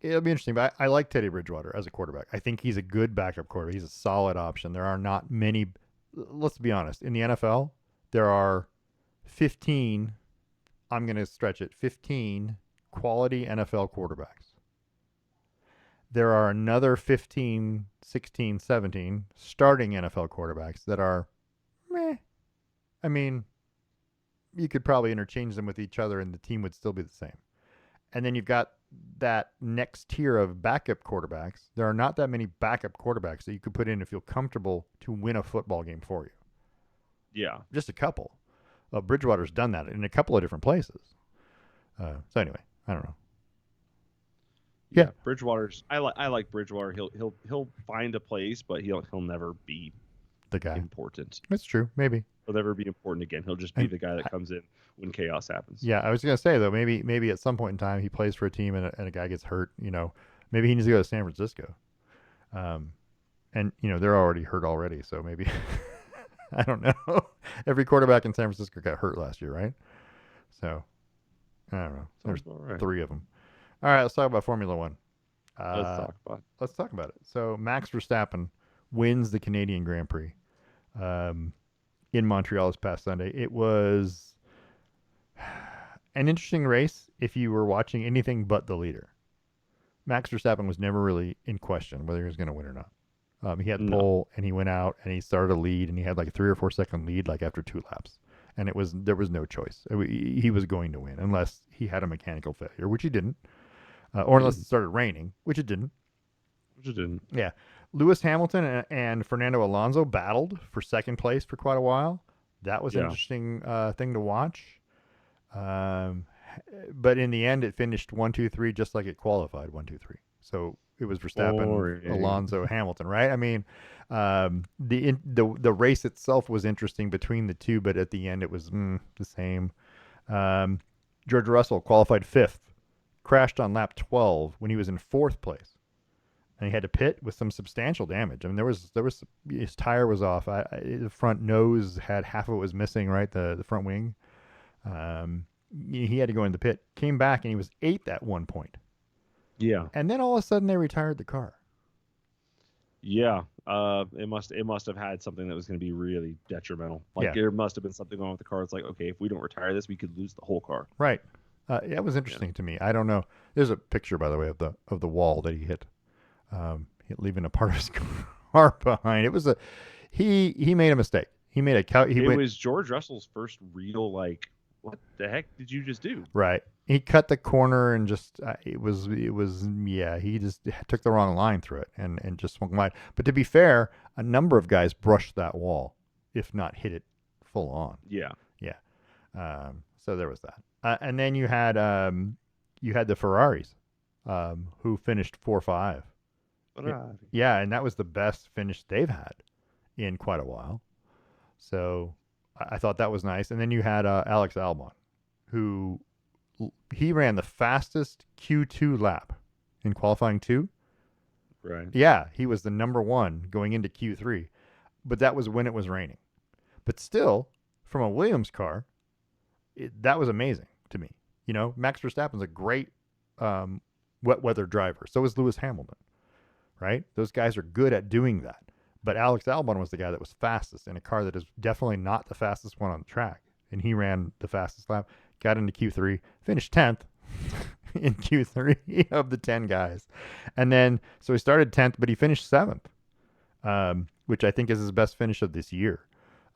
It'll be interesting, but I like Teddy Bridgewater as a quarterback. I think he's a good backup quarterback. He's a solid option. There are not many. Let's be honest. In the NFL, there are 15. I'm going to stretch it. 15 quality NFL quarterbacks. There are another 15, 16, 17 starting NFL quarterbacks that are meh. I mean, you could probably interchange them with each other and the team would still be the same. And then you've got that next tier of backup quarterbacks. There are not that many backup quarterbacks that you could put in and feel comfortable to win a football game for you. Yeah, Just a couple. Bridgewater's done that in a couple of different places. So anyway, I don't know. Yeah, Bridgewater's. I like Bridgewater. He'll find a place, but he'll never be the guy. important. That's true. Maybe. He'll never be important again. He'll just be And the guy that comes in when chaos happens. yeah, I was gonna say though, maybe at some point in time he plays for a team and a guy gets hurt. Maybe he needs to go to San Francisco. And they're already hurt already, so maybe I don't know. Every quarterback in San Francisco got hurt last year, right? So I don't know. There's Sounds about right. 3 of them. All right, let's talk about Formula One. Let's Uh, talk about it. let's talk about it. So Max Verstappen wins the Canadian Grand Prix um, in Montreal this past Sunday. It was an interesting race if you were watching anything but the leader. Max Verstappen was never really in question whether he was going to win or not. He had No. pole and he went out and he started a lead and he had like a 3 or 4 second lead like after 2 laps. And there was no choice. He was going to win unless he had a mechanical failure, which he didn't, or unless it started raining, which it didn't. Which it didn't. Yeah, Lewis Hamilton and Fernando Alonso battled for second place for quite a while. That was an Yeah. interesting thing to watch. But in the end, it finished 1-2-3 just like it qualified 1-2-3. So it was Verstappen, Boring. Alonso, Hamilton, right? I mean, the race itself was interesting between the two, but at the end it was the same. George Russell qualified fifth, crashed on lap 12 when he was in fourth place, and he had to pit with some substantial damage. I mean, there was his tire was off. The front nose had half of it was missing, right? The front wing. He had to go in the pit. Came back and he was eighth at one point. Yeah. And then all of a sudden they retired the car. Yeah, it must have had something that was going to be really detrimental. Like Yeah, there must have been something wrong with the car. It's like, okay, if we don't retire this, we could lose the whole car. right. Yeah, it was Yeah, interesting to me. I don't know. There's a picture, by the way, of the wall that he hit, leaving a part of his car behind. It was a he made a mistake. He made a he it went was George Russell's first real like, what the heck did you just do? right. He cut the corner and just it was yeah. He just took the wrong line through it and just swung wide. But to be fair, a number of guys brushed that wall, if not hit it full on. Yeah, Yeah. So there was that. And then you had the Ferraris, who finished 4-5. Ferrari. Yeah, and that was the best finish they've had in quite a while. So I thought that was nice. And then you had Alex Albon, who he ran the fastest Q2 lap in qualifying two. Right. Yeah, he was the number one going into Q3, but that was when it was raining. But still, from a Williams car, that was amazing to me. You know, Max Verstappen's a great wet weather driver. So is Lewis Hamilton, right? Those guys are good at doing that. But Alex Albon was the guy that was fastest in a car that is definitely not the fastest one on the track. And he ran the fastest lap, got into Q3, finished 10th in Q3 of the 10 guys. And then, so he started 10th, but he finished 7th, which I think is his best finish of this year.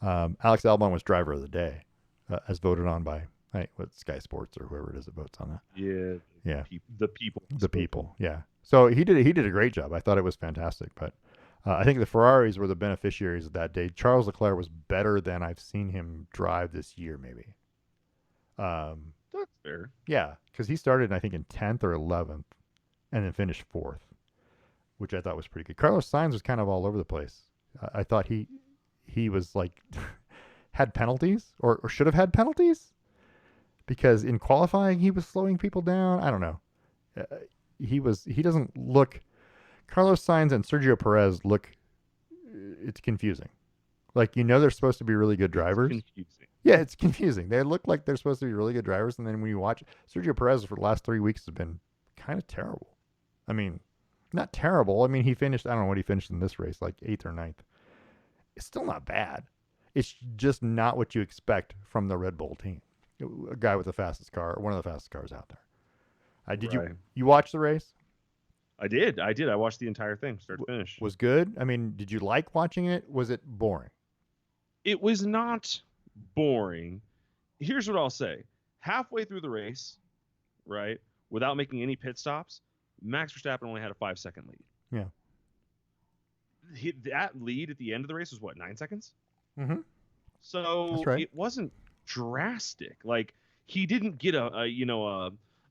Alex Albon was driver of the day, as voted on by Sky Sports or whoever it is that votes on that. Yeah. Yeah, The people. the people. Yeah. So he did a great job. I thought it was fantastic, but I think the Ferraris were the beneficiaries of that day. Charles Leclerc was better than I've seen him drive this year, maybe. That's fair. Yeah, because he started I think in 10th or 11th, and then finished 4th, which I thought was pretty good. Carlos Sainz was kind of all over the place. I thought he was like had penalties or should have had penalties because in qualifying he was slowing people down. I don't know. Uh, he doesn't look. Carlos Sainz and Sergio Perez look. It's confusing. Like they're supposed to be really good drivers. Confusing. Yeah, it's confusing. They look like they're supposed to be really good drivers, and then when you watch Sergio Perez for the last 3 weeks has been kind of terrible. I mean, not terrible. I mean, he finished. I don't know what he finished in this race, like 8th or 9th. It's still not bad. It's just not what you expect from the Red Bull team. A guy with the fastest car, one of the fastest cars out there. Did Right. you watch the race? I did. I watched the entire thing, start to finish. Was good. I mean, did you like watching it? Was it boring? It was not boring. Here's what I'll say. Halfway through the race, right, without making any pit stops, Max Verstappen only had a 5-second lead. Yeah. That lead at the end of the race was what, 9 seconds? Mm-hmm. So That's right. it wasn't drastic. Like he didn't get a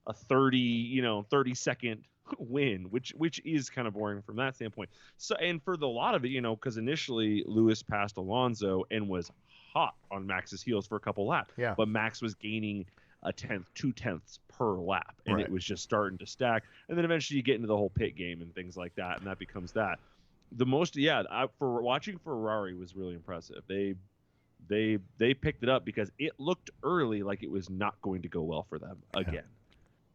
30-second win, which is kind of boring from that standpoint. So, and for the lot of it, because initially Lewis passed Alonso and was hot on Max's heels for a couple laps. Yeah. But Max was gaining a tenth, 2/10 per lap, and Right. it was just starting to stack. And then eventually you get into the whole pit game and things like that, and that becomes that. For watching Ferrari was really impressive. They picked it up because it looked early like it was not going to go well for them again.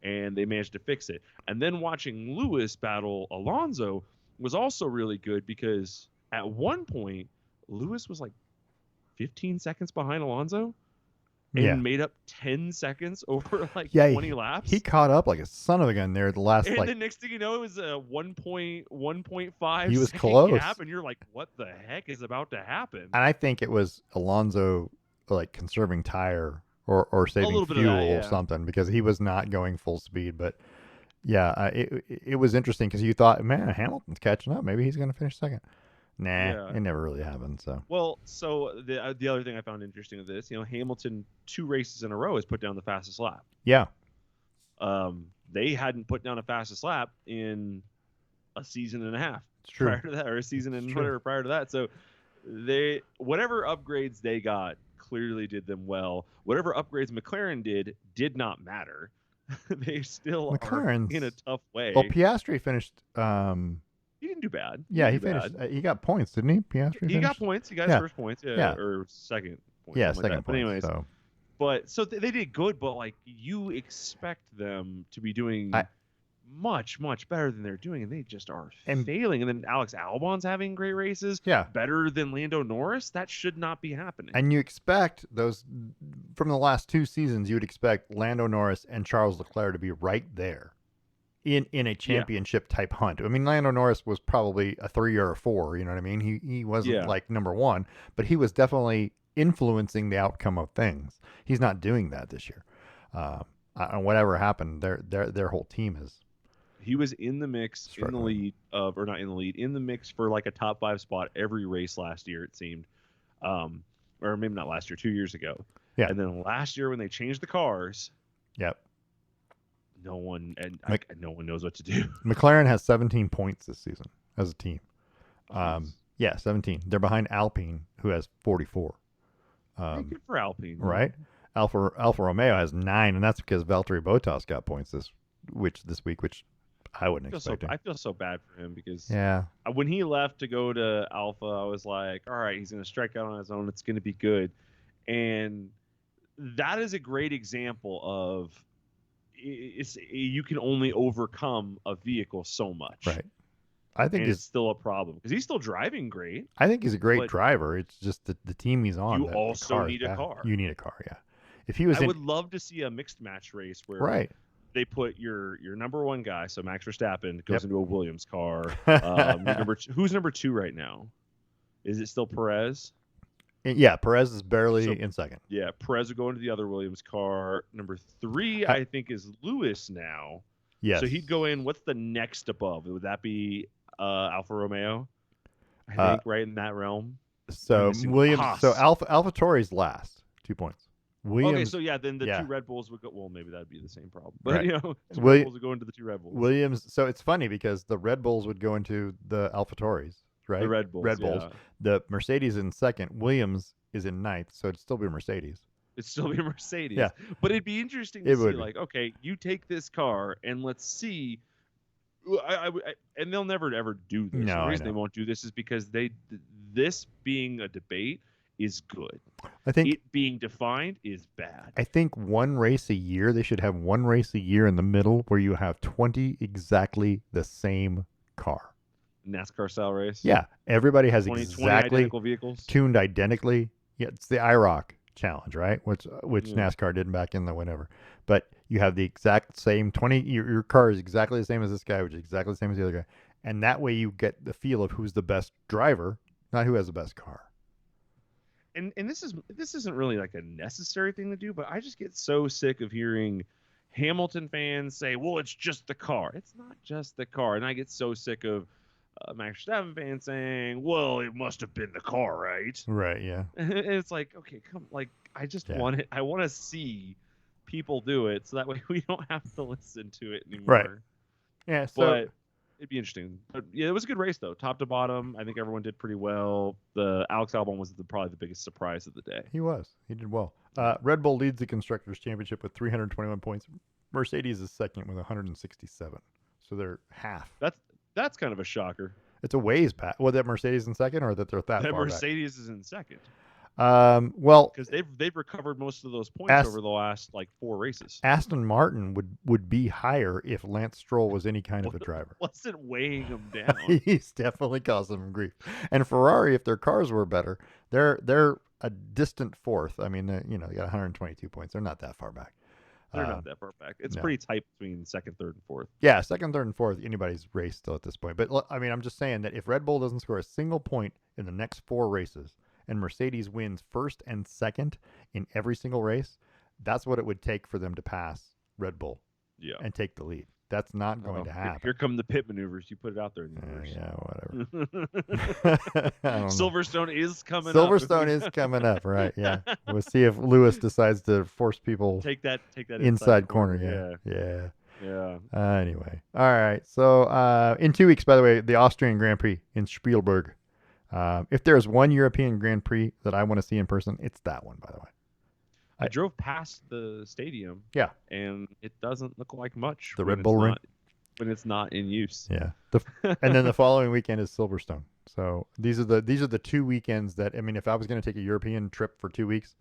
And they managed to fix it. And then watching Lewis battle Alonso was also really good because at one point Lewis was like 15 seconds behind Alonso and made up 10 seconds over like 20 laps. He caught up like a son of a gun there the last and the next thing you know, it was a 1.5 he was second close. gap, and you're like, what the heck is about to happen? And I think it was Alonso like conserving tire or saving fuel or something because he was not going full speed. But yeah, it was interesting because you thought, man, Hamilton's catching up. Maybe he's going to finish second. Nah, it never really happened. So the other thing I found interesting of this, Hamilton 2 races in a row has put down the fastest lap. Yeah. They hadn't put down a fastest lap in a season and a half prior to that, or a season and whatever prior to that. So whatever upgrades they got clearly did them well. Whatever upgrades McLaren did not matter. They still are in a tough way. Well, Piastri finished. He didn't do bad. He finished. He got points, didn't he? Piastri. He got points. He got his first points. Or second. Points, yeah, second like point. But anyways, so they did good. But like you expect them to be doing much, much better than they're doing, and they just are And failing. And then Alex Albon's having great races, yeah, better than Lando Norris. That should not be happening. and you expect those from the last 2 seasons. You would expect Lando Norris and Charles Leclerc to be right there in a Yeah, championship type hunt. I mean, Lando Norris was probably a 3 or a 4. You know what I mean? He wasn't yeah. like number 1, but he was definitely influencing the outcome of things. He's not doing that this year. Whatever happened, their whole team is He was in the mix, in the struggling. lead of, or not in the lead, in the mix for like a top 5 spot every race last year. It seemed, um, or maybe not last year, 2 years ago. Yeah. And then last year when they changed the cars, Yep. no one knows what to do. McLaren has 17 points this season as a team. Jeez. Yeah, 17. They're behind Alpine, who has 44. Hey, good for Alpine, Right? Alfa Romeo has 9, and that's because Valtteri Bottas got points this week, which I wouldn't expect. I feel so bad for him because Yeah, when he left to go to Alpha, I was like, all right, he's going to strike out on his own. It's going to be good. And that is a great example of you can only overcome a vehicle so much. right. I think and it's still a problem because he's still driving great. I think he's a great but driver. It's just the team he's on. You The also car is need a bad. car. You need a car, yeah. If he was I in, would love to see a mixed match race where right, they put your number 1 guy, so Max Verstappen, goes Yep. into a Williams car. Who's number 2 right now? Is it still Perez? yeah, Perez is barely in second. Yeah, Perez would go into the other Williams car. Number 3, Ha- I think, is Lewis now. Yes. So he'd go in. What's the next above? Would that be Alfa Romeo? I Uh, think right in that realm. So missing Williams. Haas. So Alpha Tauri's last, 2 points. Williams. Okay, so yeah, then the yeah. 2 Red Bulls would go. Well, maybe that'd be the same problem. But Right. you know, 2 Wi- Red Bulls would go into the 2 Red Bulls. Williams. So it's funny because the Red Bulls would go into the Alpha Tauris, right? The Red Bulls. Red Bulls. Yeah. The Mercedes in second. Williams is in ninth, so it'd still be Mercedes. It'd still be a Mercedes. Yeah. But it'd be interesting to see, like, okay, you take this car and let's see. And they'll never ever do this. No, The I reason they know. won't do this is because this being a debate is good. I think It being defined is bad. I think one race a year. They should have one race a year in the middle where you have 20 exactly the same car. NASCAR style race. Yeah, everybody has 20 exactly identical vehicles. tuned identically. Yeah, it's the IROC challenge, right? Which Yeah. NASCAR did back in the whenever. But you have the exact same 20. Your car is exactly the same as this guy, which is exactly the same as the other guy, and that way you get the feel of who's the best driver, not who has the best car. And this isn't really like a necessary thing to do, but I just get so sick of hearing Hamilton fans say, "Well, it's just the car." It's not just the car, and I get so sick of Max Verstappen fans saying, "Well, it must have been the car, right?" Right? Yeah. And it's like, okay, come, like I just Yeah. want it. I want to see people do it, so that way we don't have to listen to it anymore. Right. Yeah. So But it'd be interesting. But yeah, it was a good race though, top to bottom. I think everyone did pretty well. The Alex Albon was probably the biggest surprise of the day. he did well. Red Bull leads the constructors championship with 321 points. Mercedes is second with 167. So they're half. That's kind of a shocker. It's a ways back. Was that Mercedes in second, or that they're that That far Mercedes is in second back? Well, because they've recovered most of those points As- over the last like 4 races. Aston Martin would be higher if Lance Stroll was any kind of a driver. Wasn't weighing them down. He's definitely caused them grief. And Ferrari, if their cars were better, they're a distant fourth. I mean, they got 122 points. They're not that far back. They're not that far back. It's no. pretty tight between second, third, and fourth. Yeah, second, third, and fourth, anybody's race still at this point. But I mean, I'm just saying that if Red Bull doesn't score a single point in the next 4 races, and Mercedes wins first and second in every single race, that's what it would take for them to pass Red Bull Yeah. and take the lead. That's not going to happen. Here come the pit maneuvers. You put it out there in the universe. Yeah, whatever. I don't know. Silverstone is coming Silverstone up. is coming up, right? Yeah. We'll see if Lewis decides to force people Take that inside corner. Yeah. Yeah. Anyway. All right. So in 2 weeks, by the way, the Austrian Grand Prix in Spielberg. If there's one European Grand Prix that I want to see in person, it's that one, by the way. I drove past the stadium. Yeah. And it doesn't look like much. The when Red Bull it's Ring? not- When it's not in use. Yeah. And then the following weekend is Silverstone. So these are the 2 weekends that, I mean, if I was going to take a European trip for 2 weeks,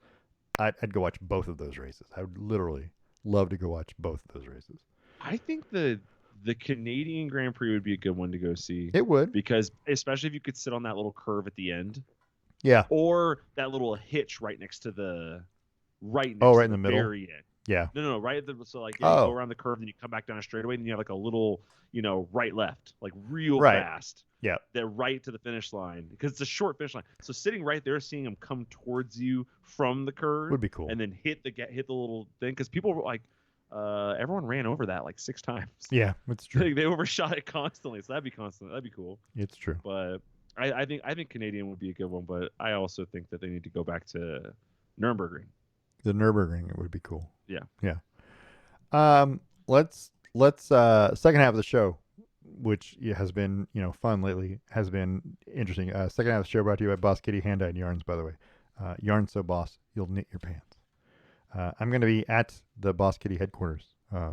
I'd go watch both of those races. I would literally love to go watch both of those races. I think the The Canadian Grand Prix would be a good one to go see It would. because especially if you could sit on that little curve at the end Yeah. or that little hitch right Oh, next right to in the the middle. very end. Yeah. No, right at the, so like you go Oh, around the curve and you come back down a straightaway and you have like a little, right left, like real right. fast. Yeah. That right to the finish line because it's a short finish line. So sitting right there, seeing him come towards you from the curve Would be cool. and then hit the little thing because people were like, everyone ran over that like 6 times. Yeah, it's true. They overshot it constantly, so that'd be cool. It's true. But I think Canadian would be a good one, but I also think that they need to go back to Nurburgring. The Nurburgring would be cool. Yeah. Yeah. Let's second half of the show, which has been fun lately, has been interesting. Second half of the show brought to you by Boss Kitty Hand-Dyed Yarns, by the way. Yarn so boss, you'll knit your pants. I'm going to be at the Boss Kitty headquarters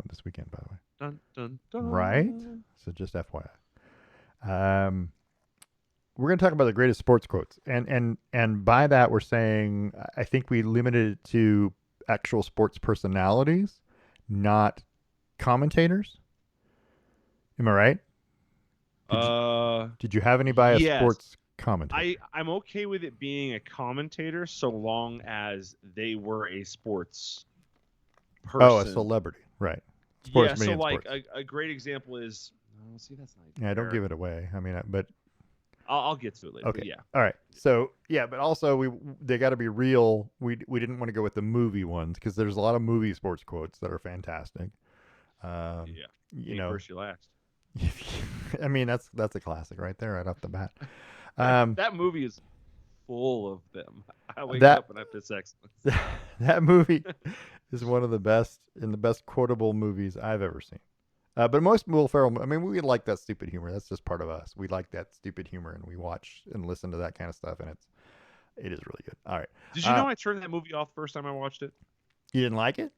this weekend, by the way. Dun, dun, dun. Right? So just FYI. We're going to talk about the greatest sports quotes, and by that we're saying I think we limited it to actual sports personalities, not commentators. Am I right? Did you have any by a yes. sports commentator? I'm okay with it being a commentator so long as they were a sports person. Oh, a celebrity, right? Sports so like a great example is. Oh, see, that's not. Yeah, don't give it away. I mean, but I'll get to it later. okay, Yeah. All right. So yeah, but also they got to be real. We didn't want to go with the movie ones because there's a lot of movie sports quotes that are fantastic. Yeah. First, you last. I mean, that's a classic right there, right off the bat. That movie is full of them. I wake up and I have this excellence. That movie is one of the best quotable movies I've ever seen. But most Will Ferrell, I mean, we like that stupid humor. That's just part of us. We like that stupid humor, and we watch and listen to that kind of stuff, and it is really good. All right. Did you know I turned that movie off the first time I watched it? You didn't like it?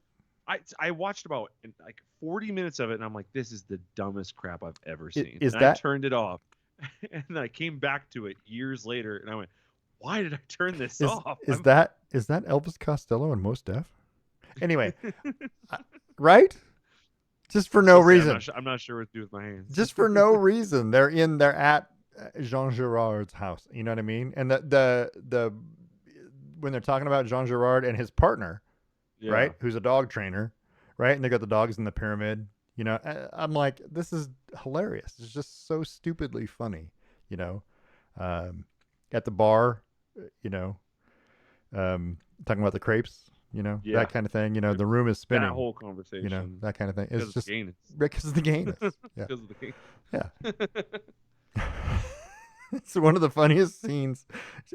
I watched about like 40 minutes of it, and I'm like, this is the dumbest crap I've ever seen. I turned it off, and then I came back to it years later, and I went, why did I turn this off? Is that Elvis Costello and Mos Def? Anyway, right? Just for no reason. I'm not sure what to do with my hands. Just for no reason. They're at Jean Girard's house. You know what I mean? And the when they're talking about Jean Girard and his partner, right, who's a dog trainer, right, and they got the dogs in the pyramid. I'm like, this is hilarious. It's just so stupidly funny. At the bar, talking about the crepes. That kind of thing. The room is spinning. That whole conversation. That kind of thing. It's just because of the gayness. Yeah. Because of the gayness. Yeah. It's one of the funniest scenes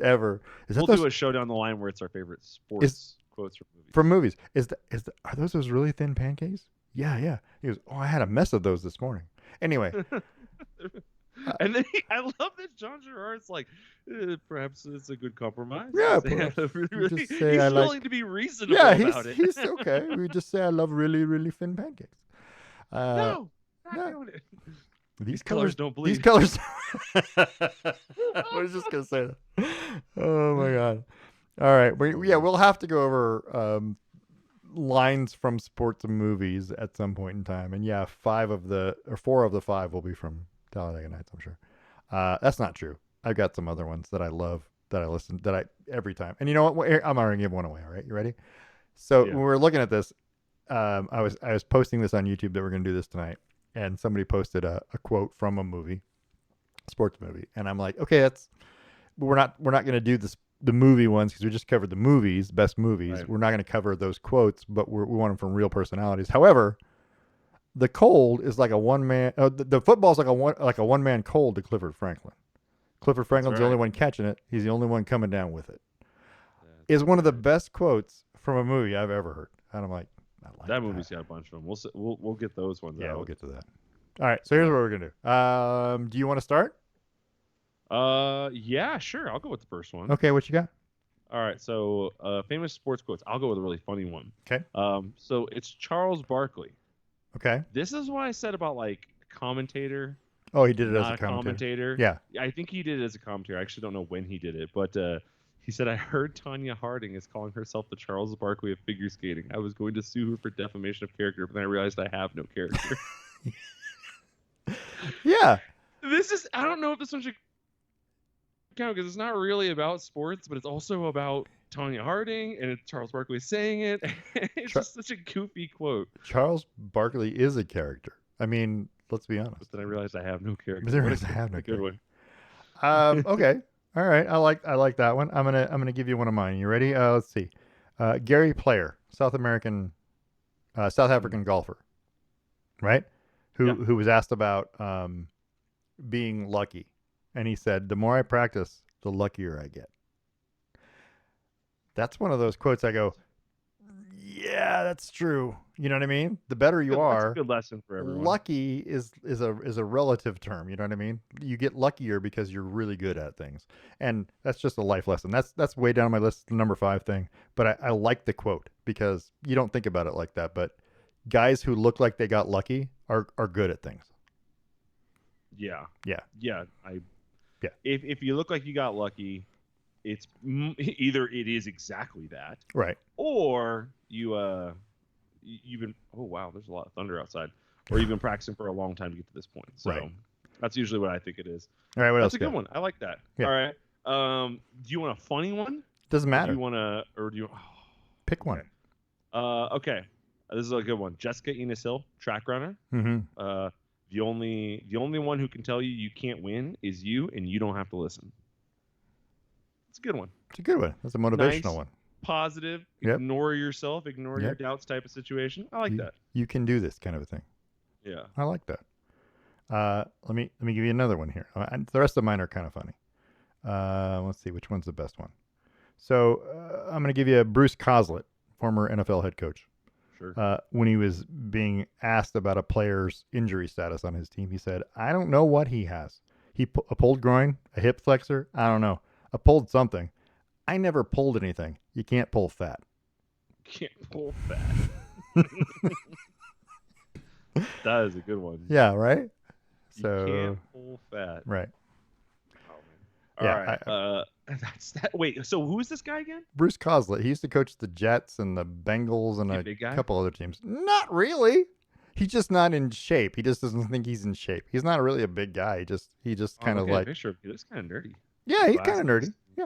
ever. We'll do a show down the line where it's our favorite sports quotes from movies. Are those really thin pancakes? Yeah. He goes, oh, I had a mess of those this morning. Anyway. And then I love that John Gerard's like, perhaps it's a good compromise. Yeah, he's willing to be reasonable about it. He's okay. We just say I love really, really thin pancakes. No, not doing it. These colors don't bleed. These colors. I was just gonna say that. Oh my god! All right, we'll have to go over lines from sports and movies at some point in time, and 4 of the 5 will be from Talladega Nights, I'm sure. That's not true. I've got some other ones that I love, that I listen, every time. And you know what? I'm already giving one away. All right, you ready? So when we were looking at this, I was posting this on YouTube that we're going to do this tonight, and somebody posted a quote from a movie, sports movie, and I'm like, okay, we're not going to do the movie ones because we just covered the movies, best movies. Right. We're not going to cover those quotes, but we want them from real personalities. However, the cold is like a one man. The football's like a one man cold to Clifford Franklin. Clifford Franklin's the only one catching it. He's the only one coming down with it. Is one of the best quotes from a movie I've ever heard. And I'm like, I like that movie's got a bunch of them. We'll get those ones. Yeah, we'll get to that. All right, so here's what we're gonna do. Do you want to start? Yeah, sure. I'll go with the first one. Okay, what you got? All right, so famous sports quotes. I'll go with a really funny one. Okay. So it's Charles Barkley. Okay. This is what I said about like commentator. Oh, he did it as a commentator. Yeah. I think he did it as a commentator. I actually don't know when he did it, but he said, I heard Tanya Harding is calling herself the Charles Barkley of figure skating. I was going to sue her for defamation of character, but then I realized I have no character. Yeah, This is, I don't know if this one should count because it's not really about sports, but it's also about Tanya Harding and it's Charles Barkley saying it. It's Char- just such a goofy quote. Charles Barkley is a character. I mean, let's be honest. But then I realized I have no But character. there What is, I have a no good character. one. Okay. All right. I like that one. I'm gonna give you one of mine. You ready? Let's see. Gary Player, South Mm, African golfer, right? yeah. Who was asked about being lucky, and he said, "The more I practice, the luckier I get." That's one of those quotes I go, "Yeah, that's true." You know what I mean? The better you That's a are, good lesson for everyone. lucky is a relative term. You know what I mean? You get luckier because you're really good at things, and that's just a life lesson. That's way down my list, the number 5 thing. But I like the quote because you don't think about it like that. But guys who look like they got lucky are good at things. Yeah. Yeah, Yeah. I yeah, if you look like you got lucky, it's either it is exactly that, right, or you've been, oh wow, there's a lot of thunder outside, or you've been practicing for a long time to get to this point. right. So that's usually what I think it is. All right, what That's else a you good got? one. I like that. Yeah, All right. Do you want a funny one, doesn't or do you matter. want to, or do you? Pick Okay. one. Okay. This is a good one. Jessica Enos Hill, track runner. Mm-hmm. The only one who can tell you you can't win is you, and you don't have to listen. It's a good one. It's a good one. That's a motivational Nice, one. positive. Yep, Ignore yourself. Ignore your yep. doubts type of situation. I like You that. you can do this kind of a thing. Yeah. I like that. Let me give you another one here. The rest of mine are kind of funny. Let's see which one's the best one. So I'm going to give you Bruce Coslett, former NFL head coach. Sure. When he was being asked about a player's injury status on his team, he said, "I don't know what he has. A pulled groin, a hip flexor. I don't know. I pulled something. I never pulled anything. You can't pull fat." Can't pull fat. That is a good one. Yeah, right. You So can't pull fat. right. Oh man. All Yeah, right. That's that. Wait. So who is this guy again? Bruce Coslett. He used to coach the Jets and the Bengals and He a a big guy? couple other teams. Not really. He's just not in shape. He just doesn't think he's in shape. He's not really a big guy. He just Oh, I'm kind of looking at a like, picture of you. Looks kind of nerdy. yeah, he's kind of Glasses. nerdy. Yeah,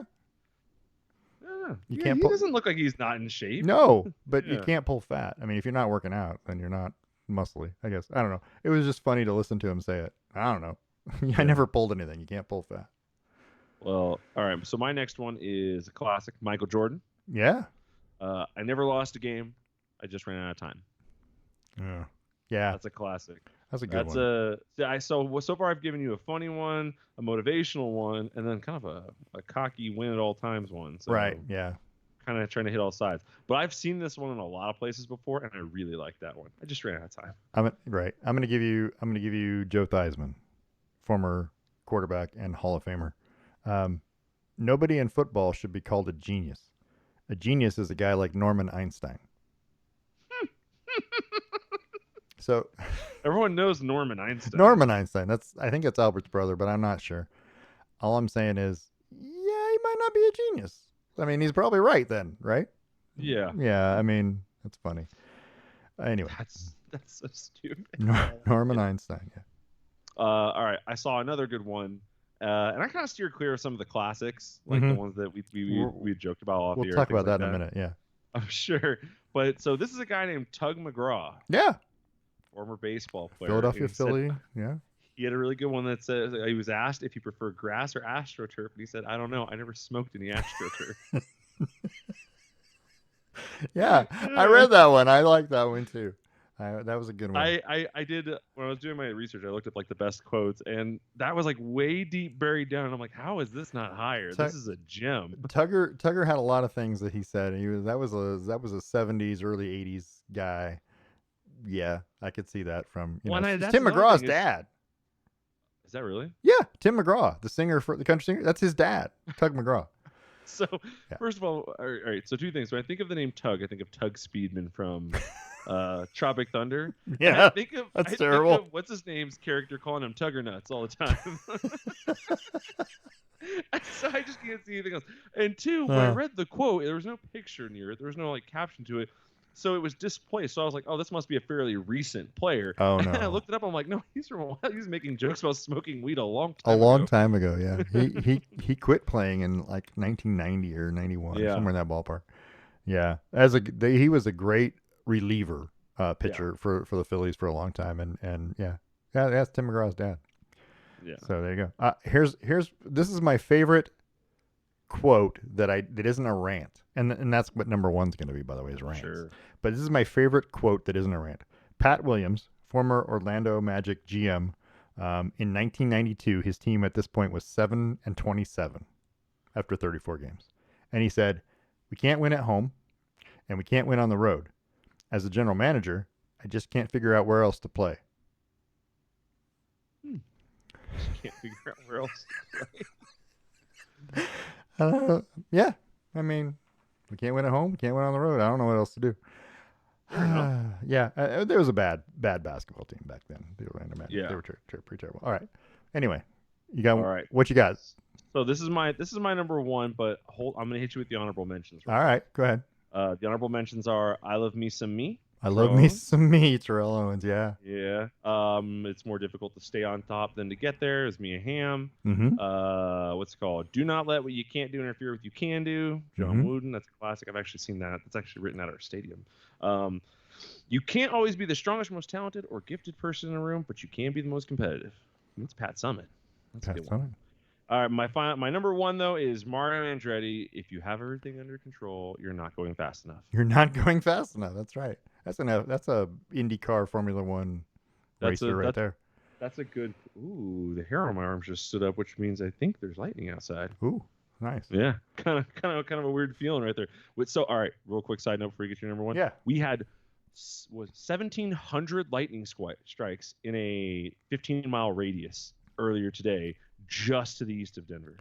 Yeah. you Yeah. can't He pull. doesn't look like he's not in shape. No, but you Yeah. can't pull fat. I mean, if you're not working out, then you're not muscly. I guess I don't know. It was just funny to listen to him say it. I don't know. I Yeah. never pulled anything. You can't pull fat. Well, all right. So my next one is a classic, Michael Jordan. Yeah. I never lost a game. I just ran out of time. Yeah. Yeah. That's a classic. That's a good That's one. so far I've given you a funny one, a motivational one, and then kind of a cocky win at all times one. So Right. Yeah. kind of trying to hit all sides. But I've seen this one in a lot of places before, and I really like that one. I just ran out of time. Right. I'm gonna give you Joe Theismann, former quarterback and Hall of Famer. Nobody in football should be called a genius. A genius is a guy like Norman Einstein. So Everyone knows Norman Einstein. Norman Einstein. I think it's Albert's brother, but I'm not sure. All I'm saying is, yeah, he might not be a genius. I mean, he's probably right then, right? Yeah. Yeah. I mean, that's funny. Anyway, That's so stupid. Norman Einstein. Yeah. All right. I saw another good one. And I kind of steered clear of some of the classics, like the ones that we joked about off We'll here. talk things about like that in a minute. Yeah. I'm sure. But so this is a guy named Tug McGraw, Yeah. former baseball player. Philadelphia and he said- Philly. Yeah. He had a really good one that says he was asked if he preferred grass or AstroTurf, and he said, "I don't know. I never smoked any AstroTurf." Yeah. I read that one. I like that one too. That was a good one. I did when I was doing my research. I looked at like the best quotes, and that was like way deep buried down. I'm like, how is this not higher? This is a gem. Tugger had a lot of things that he said. That was a 70s early 80s guy. Yeah, I could see that from That's Tim another McGraw's thing dad. Is that really? Yeah, Tim McGraw, the singer for the country singer. That's his dad, Tug McGraw. So Yeah. first of all right. So two things. When I think of the name Tug, I think of Tug Speedman from Tropic Thunder. And Yeah, I think of that's terrible. what's his name's character calling him Tugger Nuts all the time. So I just can't see anything else. And two, when I read the quote, there was no picture near it. There was no like caption to it. So it was displaced. So I was like, oh, this must be a fairly recent player. Oh And I no. looked it up. I'm like, no, he's from a while. He's making jokes about smoking weed a long A time long ago. time ago, yeah. He quit playing in like 1990 or 91 or Yeah, somewhere in that ballpark. Yeah. He was a great reliever yeah, pitcher for the Phillies for a long time and yeah. Yeah, that's Tim McGraw's dad. yeah. So there you go. Here's this is my favorite quote that isn't a rant. And that's what number 1's going to be, by the way, is rants. Sure. But this is my favorite quote that isn't a rant. Pat Williams, former Orlando Magic GM, in 1992, his team at this point was 7-27 after 34 games, and he said, "We can't win at home, and we can't win on the road. As a general manager, I just can't figure out where else to play." Hmm. Just can't figure out where else to play. Yeah, I mean, we can't win at home, we can't win on the road. I don't know what else to do. Fair enough. Yeah, there was a bad basketball team back then. The Orlando Magic. They Yeah. were pretty terrible. All right. Anyway, All right. what you got? So this is my number one, but I'm gonna hit you with the honorable mentions. All right, go ahead. The honorable mentions are I Love Me Some Me. I love Terrell me Owens. some me, Terrell Owens. Yeah. Yeah. It's more difficult to stay on top than to get there. Is Mia Hamm. Mm-hmm. What's it called? Do not let what you can't do interfere with you can do. John Mhm. Wooden. That's a classic. I've actually seen that. That's actually written at our stadium. Um, you can't always be the strongest, most talented, or gifted person in a room, but you can be the most competitive. That's Pat Summit. That's a good one. Fine. All right, my number one though is Mario Andretti. If you have everything under control, you're not going fast enough. You're not going fast enough. That's right. That's a IndyCar Formula One That's racer a right there. that's a good. Ooh, the hair on my arm just stood up, which means I think there's lightning outside. Ooh, nice. Yeah, kind of a weird feeling right there. So, all right, real quick side note before you get your number one. Yeah. We had was 1,700 lightning strikes in a 15-mile radius earlier today, just to the east of Denver.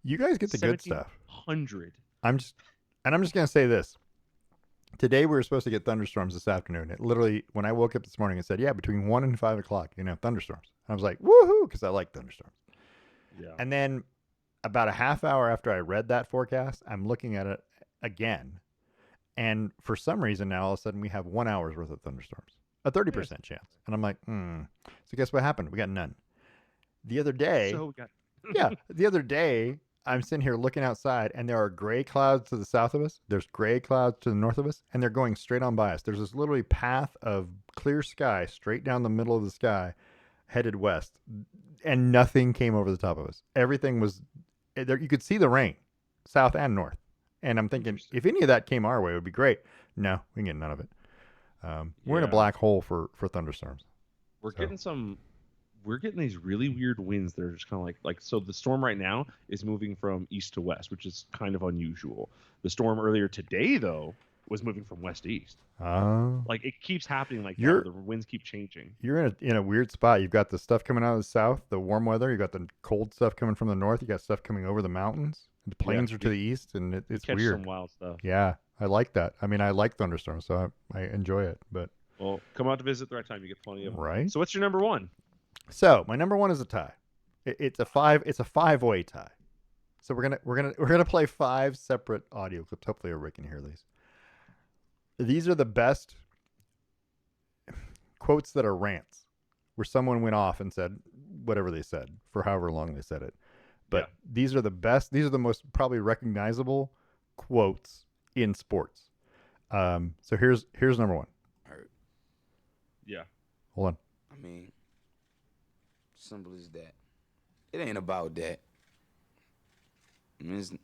You guys get the good stuff. 1,700. I'm just gonna say this. Today we were supposed to get thunderstorms this afternoon. It literally, when I woke up this morning, it said, "Yeah, between 1 and 5 o'clock, you're gonna have thunderstorms." I was like, "Woohoo!" because I like thunderstorms. Yeah. And then about a half hour after I read that forecast, I'm looking at it again, and for some reason now all of a sudden we have 1 hour's worth of thunderstorms, a 30% chance, and I'm like, So guess what happened? We got none. The other day, So we got. yeah, the other day, I'm sitting here looking outside, and there are gray clouds to the south of us. There's gray clouds to the north of us, and they're going straight on by us. There's this literally path of clear sky straight down the middle of the sky, headed west, and nothing came over the top of us. Everything was there. You could see the rain, south and north. And I'm thinking, if any of that came our way, it would be great. No, we can get none of it. We're in a Yeah. black hole for thunderstorms. We're So- getting we're getting these really weird winds that are just kind of like so the storm right now is moving from east to west, which is kind of unusual. The storm earlier today though was moving from west to east. Like it keeps happening like that. You're- The winds keep changing. You're in a weird spot. You've got the stuff coming out of the south, the warm weather. You got the cold stuff coming from the north. You got stuff coming over the mountains. The plains are to the east, and it's Catch weird. some wild stuff. Yeah, I like that. I mean, I like thunderstorms, so I enjoy it. But Well, come out to visit the right time. You get plenty of them. right. So what's your number one? So my number one is a tie. It's a 5-way tie. So we're gonna play 5 separate audio clips. Hopefully, Rick can hear these. These are the best quotes that are rants, where someone went off and said whatever they said for however long they said it. But these are the best. These are the most probably recognizable quotes in sports. So here's number one. Hurt. Yeah. Hold on. I mean, simple as that. It ain't about that. I mean,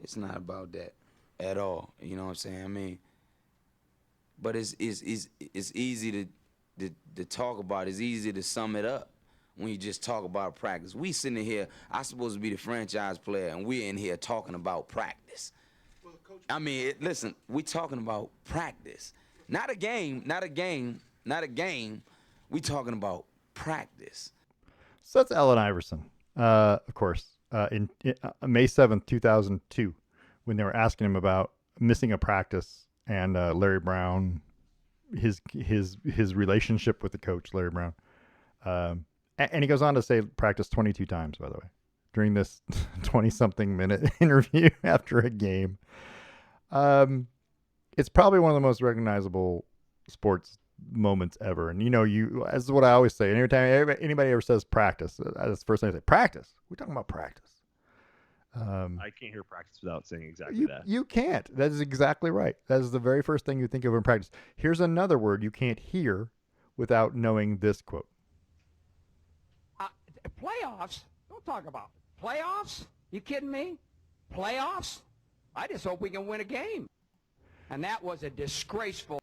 it's not about that at all. You know what I'm saying? I mean, but it's easy to talk about. It's easy to sum it up when you just talk about practice. We sitting here, I'm supposed to be the franchise player, and we're in here talking about practice. I mean, listen, we talking about practice. Not a game. We talking about practice. So that's Allen Iverson, of course, in May 7th, 2002, when they were asking him about missing a practice and Larry Brown, his relationship with the coach, Larry Brown. And he goes on to say practice 22 times, by the way, during this 20-something minute interview after a game. it's probably one of the most recognizable sports moments ever. And as is what I always say. Anytime anybody ever says practice, that's the first thing I say. Practice. We're talking about practice. I can't hear practice without saying exactly You that. you can't. That is exactly right. That is the very first thing you think of in practice. Here's another word you can't hear without knowing this quote. Playoffs? Don't talk about playoffs. You kidding me? Playoffs? I just hope we can win a game. And that was a disgraceful.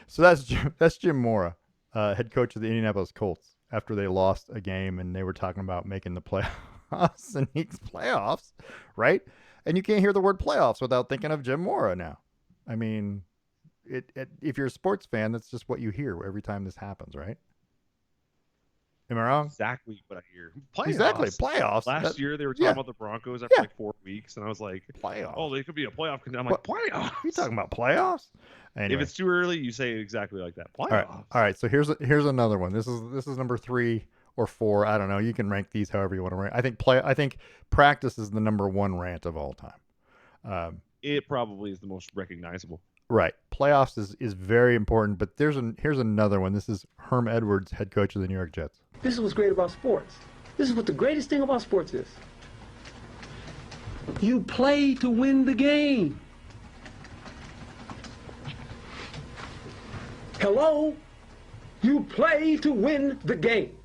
So that's Jim Mora, head coach of the Indianapolis Colts, after they lost a game and they were talking about making the playoffs and he's playoffs, right? And you can't hear the word playoffs without thinking of Jim Mora now. I mean, if you're a sports fan, that's just what you hear every time this happens, right? Am I wrong? Exactly what I hear. Playoffs. Exactly, playoffs. Last year they were talking about the Broncos after like 4 weeks, and I was like, playoffs. "Oh, they could be a playoff contender." I'm like, "Playoffs? What are you talking about, playoffs?" Anyway. If it's too early, you say it exactly like that. Playoffs. All right. So here's another one. This is number 3 or 4. I don't know. You can rank these however you want to rank. I think practice is the number 1 rant of all time. It probably is the most recognizable. Right. Playoffs is very important, but here's another one. This is Herm Edwards, head coach of the New York Jets. This is what's great about sports. This is what the greatest thing about sports is. You play to win the game. Hello? You play to win the game.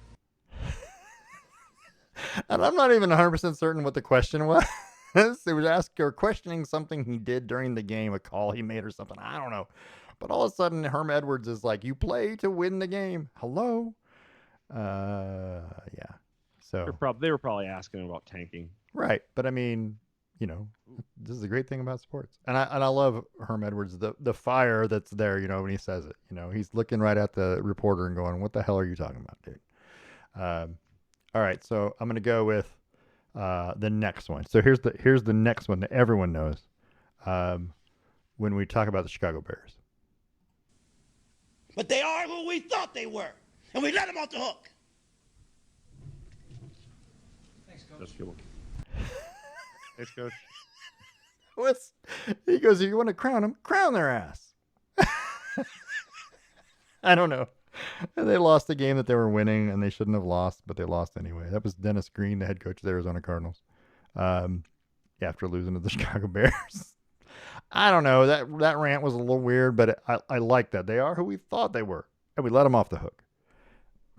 And I'm not even 100% certain what the question was. It was asking or questioning something he did during the game, a call he made or something. I don't know. But all of a sudden, Herm Edwards is like, you play to win the game. Hello? Yeah. So they were probably asking about tanking. Right. But I mean, this is the great thing about sports. And I love Herm Edwards, the fire that's there, when he says it. He's looking right at the reporter and going, what the hell are you talking about, dude? All right, so I'm gonna go with the next one. So here's the next one that everyone knows. When we talk about the Chicago Bears. But they are who we thought they were, and we let them off the hook. Thanks, Coach. That's good one. Thanks, Coach. He goes, if you want to crown them, crown their ass. I don't know. They lost a game that they were winning, and they shouldn't have lost, but they lost anyway. That was Dennis Green, the head coach of the Arizona Cardinals, after losing to the Chicago Bears. I don't know. That rant was a little weird, but I like that. They are who we thought they were, and we let them off the hook.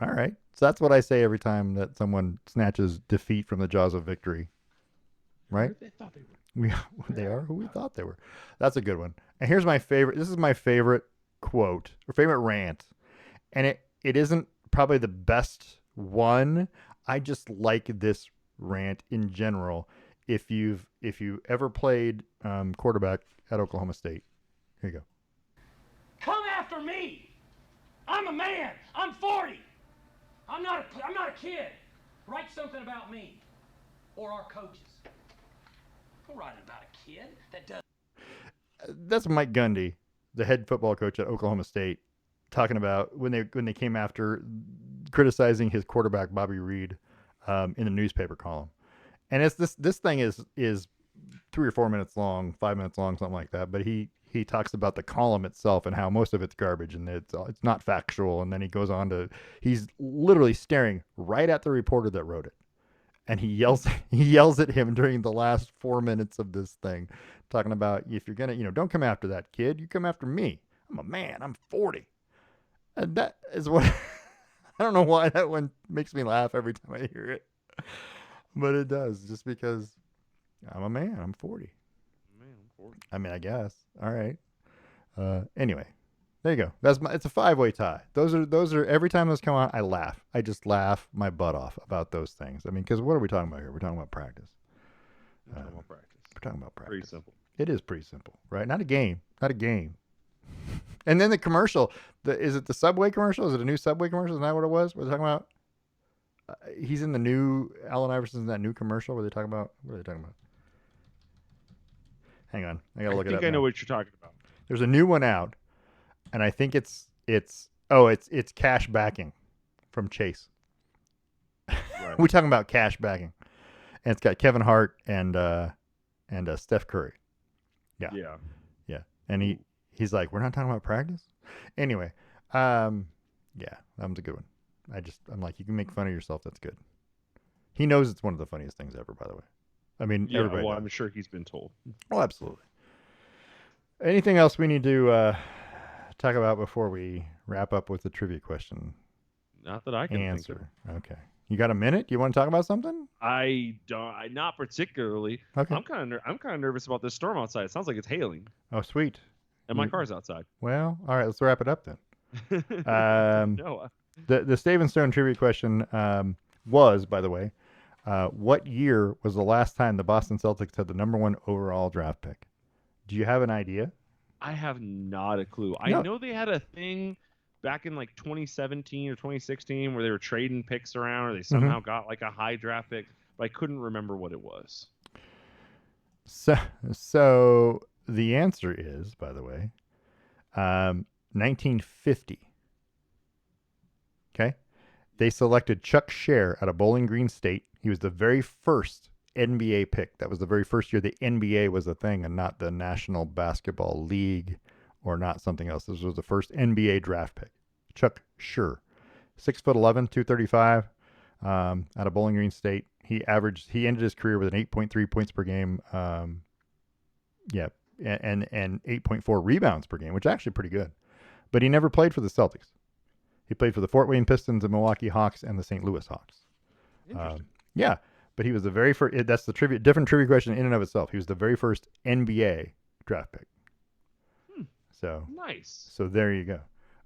All right. So that's what I say every time that someone snatches defeat from the jaws of victory. Right? They thought they were. They are who we thought they were. That's a good one. And here's my favorite. This is my favorite quote or favorite rant. And it isn't probably the best one. I just like this rant in general. If you ever played quarterback at Oklahoma State, here you go. Come after me. I'm a man. I'm 40. I'm not a kid. Write something about me or our coaches. Don't write about a kid that does. That's Mike Gundy, the head football coach at Oklahoma State, talking about when they came after criticizing his quarterback Bobby Reed in the newspaper column. And it's this thing is 3 or 4 minutes long, 5 minutes long, something like that. But he talks about the column itself and how most of it's garbage and it's not factual. And then he goes on to he's literally staring right at the reporter that wrote it, and he yells at him during the last 4 minutes of this thing, talking about if you're gonna don't come after that kid, you come after me. I'm a man. I'm 40, and that is what I don't know why that one makes me laugh every time I hear it. But it does, just because I'm a man. I'm 40. Man, I'm 40. I mean, I guess. All right. Anyway, there you go. It's a 5-way tie. Those are every time those come on, I laugh. I just laugh my butt off about those things. I mean, because what are we talking about here? We're talking about practice. We're talking about practice. We're talking about practice. Pretty simple. It is pretty simple, right? Not a game. Not a game. And then the commercial. Is it the Subway commercial? Is it a new Subway commercial? Isn't that what it was? We're talking about. He's in the new Allen Iverson's in that new commercial where they talk about what are they talking about? Hang on, I gotta look it up. I think I know what you're talking about. There's a new one out, and I think it's cash backing from Chase. Right. We're talking about cash backing, and it's got Kevin Hart and Steph Curry. Yeah. Yeah. Yeah, and He's like, we're not talking about practice? Anyway, yeah, that was a good one. I'm like, you can make fun of yourself. That's good. He knows it's one of the funniest things ever, by the way. I mean, Yeah, everybody well, does. I'm sure he's been told. Oh, absolutely. Anything else we need to talk about before we wrap up with the trivia question Not that I can answer? Okay. You got a minute? You want to talk about something? I don't. Not particularly. Okay. I'm kind of nervous about this storm outside. It sounds like it's hailing, Oh, sweet. and my car's outside. Well, all right. Let's wrap it up then. No. The Stave and Stone trivia question was, by the way, what year was the last time the Boston Celtics had the #1 overall draft pick? Do you have an idea? I have not a clue. No. I know they had a thing back in like 2017 or 2016 where they were trading picks around, or they somehow got like a high draft pick, but I couldn't remember what it was. So the answer is, by the way, 1950. Okay. They selected Chuck Scher out of Bowling Green State. He was the very first NBA pick. That was the very first year the NBA was a thing and not the National Basketball League or not something else. This was the first NBA draft pick. Chuck Scher, 6'11", 235, out of Bowling Green State. He ended his career with an 8.3 points per game. And 8.4 rebounds per game, which is actually pretty good. But he never played for the Celtics. He played for the Fort Wayne Pistons, the Milwaukee Hawks, and the St. Louis Hawks. Interesting. Yeah, but he was the very first. That's the different trivia question in and of itself. He was the very first NBA draft pick. So Nice. So there you go.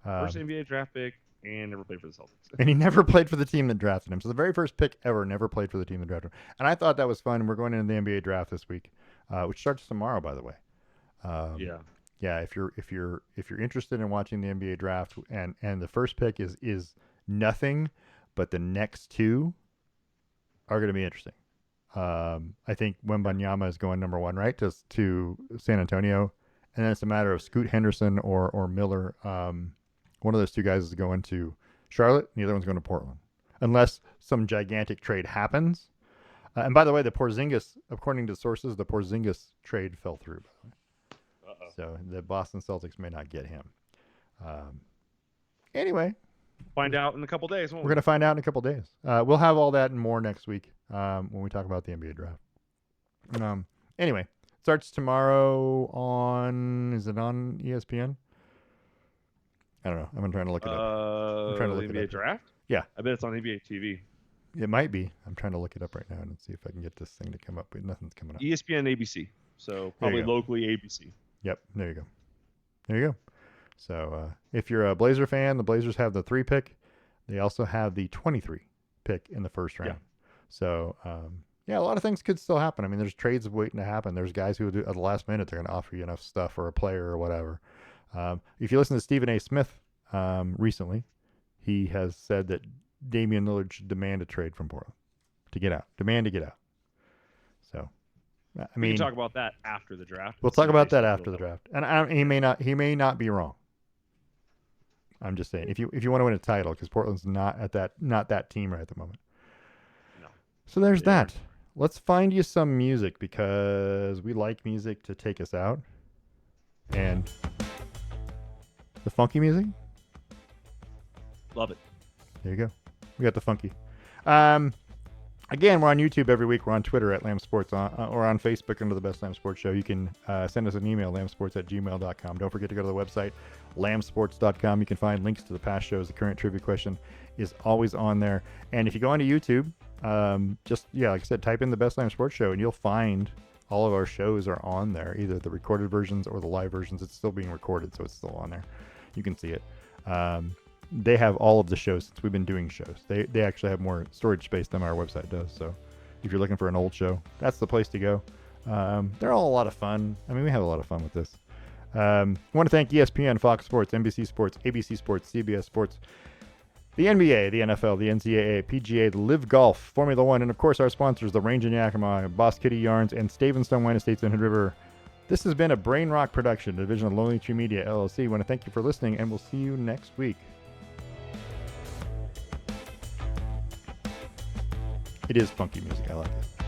First NBA draft pick and never played for the Celtics. And he never played for the team that drafted him. So the very first pick ever never played for the team that drafted him. And I thought that was fun. We're going into the NBA draft this week, which starts tomorrow, by the way. Yeah. If you're interested in watching the NBA draft, and the first pick is nothing, but the next two are going to be interesting. I think Wembanyama is going #1, right, to San Antonio, and then it's a matter of Scoot Henderson or Miller. One of those two guys is going to Charlotte, and the other one's going to Portland, unless some gigantic trade happens. And by the way, the Porzingis, according to sources, the Porzingis trade fell through. By the way. So the Boston Celtics may not get him. Anyway. Find out in a couple days. We're going to find out in a couple days. We'll have all that and more next week when we talk about the NBA draft. Anyway, it starts tomorrow is it on ESPN? I don't know. I'm trying to look it up. I'm trying to look the it NBA up. draft? Yeah. I bet it's on NBA TV. It might be. I'm trying to look it up right now and see if I can get this thing to come up, but nothing's coming up. ESPN, ABC. So probably locally ABC. Yep. There you go. There you go. So if you're a Blazer fan, the Blazers have the 3 pick. They also have the 23 pick in the first round. Yeah. So, a lot of things could still happen. I mean, there's trades waiting to happen. There's guys who at the last minute, they're going to offer you enough stuff or a player or whatever. If you listen to Stephen A. Smith recently, he has said that Damian Lillard should demand a trade from Portland to get out. Demand to get out. So, I mean, we can talk about that after the draft. We'll talk about that after the draft. And he may not be wrong. I'm just saying, if you want to win a title, because Portland's not that team right at the moment. No. So there's that. Let's find you some music because we like music to take us out. And the funky music. Love it. There you go. We got the funky. Again, we're on YouTube every week. We're on Twitter at Lamm Sports, or on Facebook under the Best Lamm Sports Show. You can send us an email, lambsports@gmail.com. Don't forget to go to the website, lambsports.com. You can find links to the past shows. The current trivia question is always on there. And if you go onto YouTube, like I said, type in the Best Lamm Sports Show, and you'll find all of our shows are on there, either the recorded versions or the live versions. It's still being recorded, so it's still on there. You can see it. They have all of the shows since we've been doing shows. They actually have more storage space than our website does. So if you're looking for an old show, that's the place to go. They're all a lot of fun. I mean, we have a lot of fun with this. I want to thank ESPN, Fox Sports, NBC Sports, ABC Sports, CBS Sports, the NBA, the NFL, the NCAA, PGA, the Live Golf, Formula One, and of course our sponsors, the Range in Yakima, Boss Kitty Yarns, and Stave and Stone Wine Estates in Hood River. This has been a Brain Rock production, a division of Lonely Tree Media, LLC. I want to thank you for listening, and we'll see you next week. It is funky music. I like it.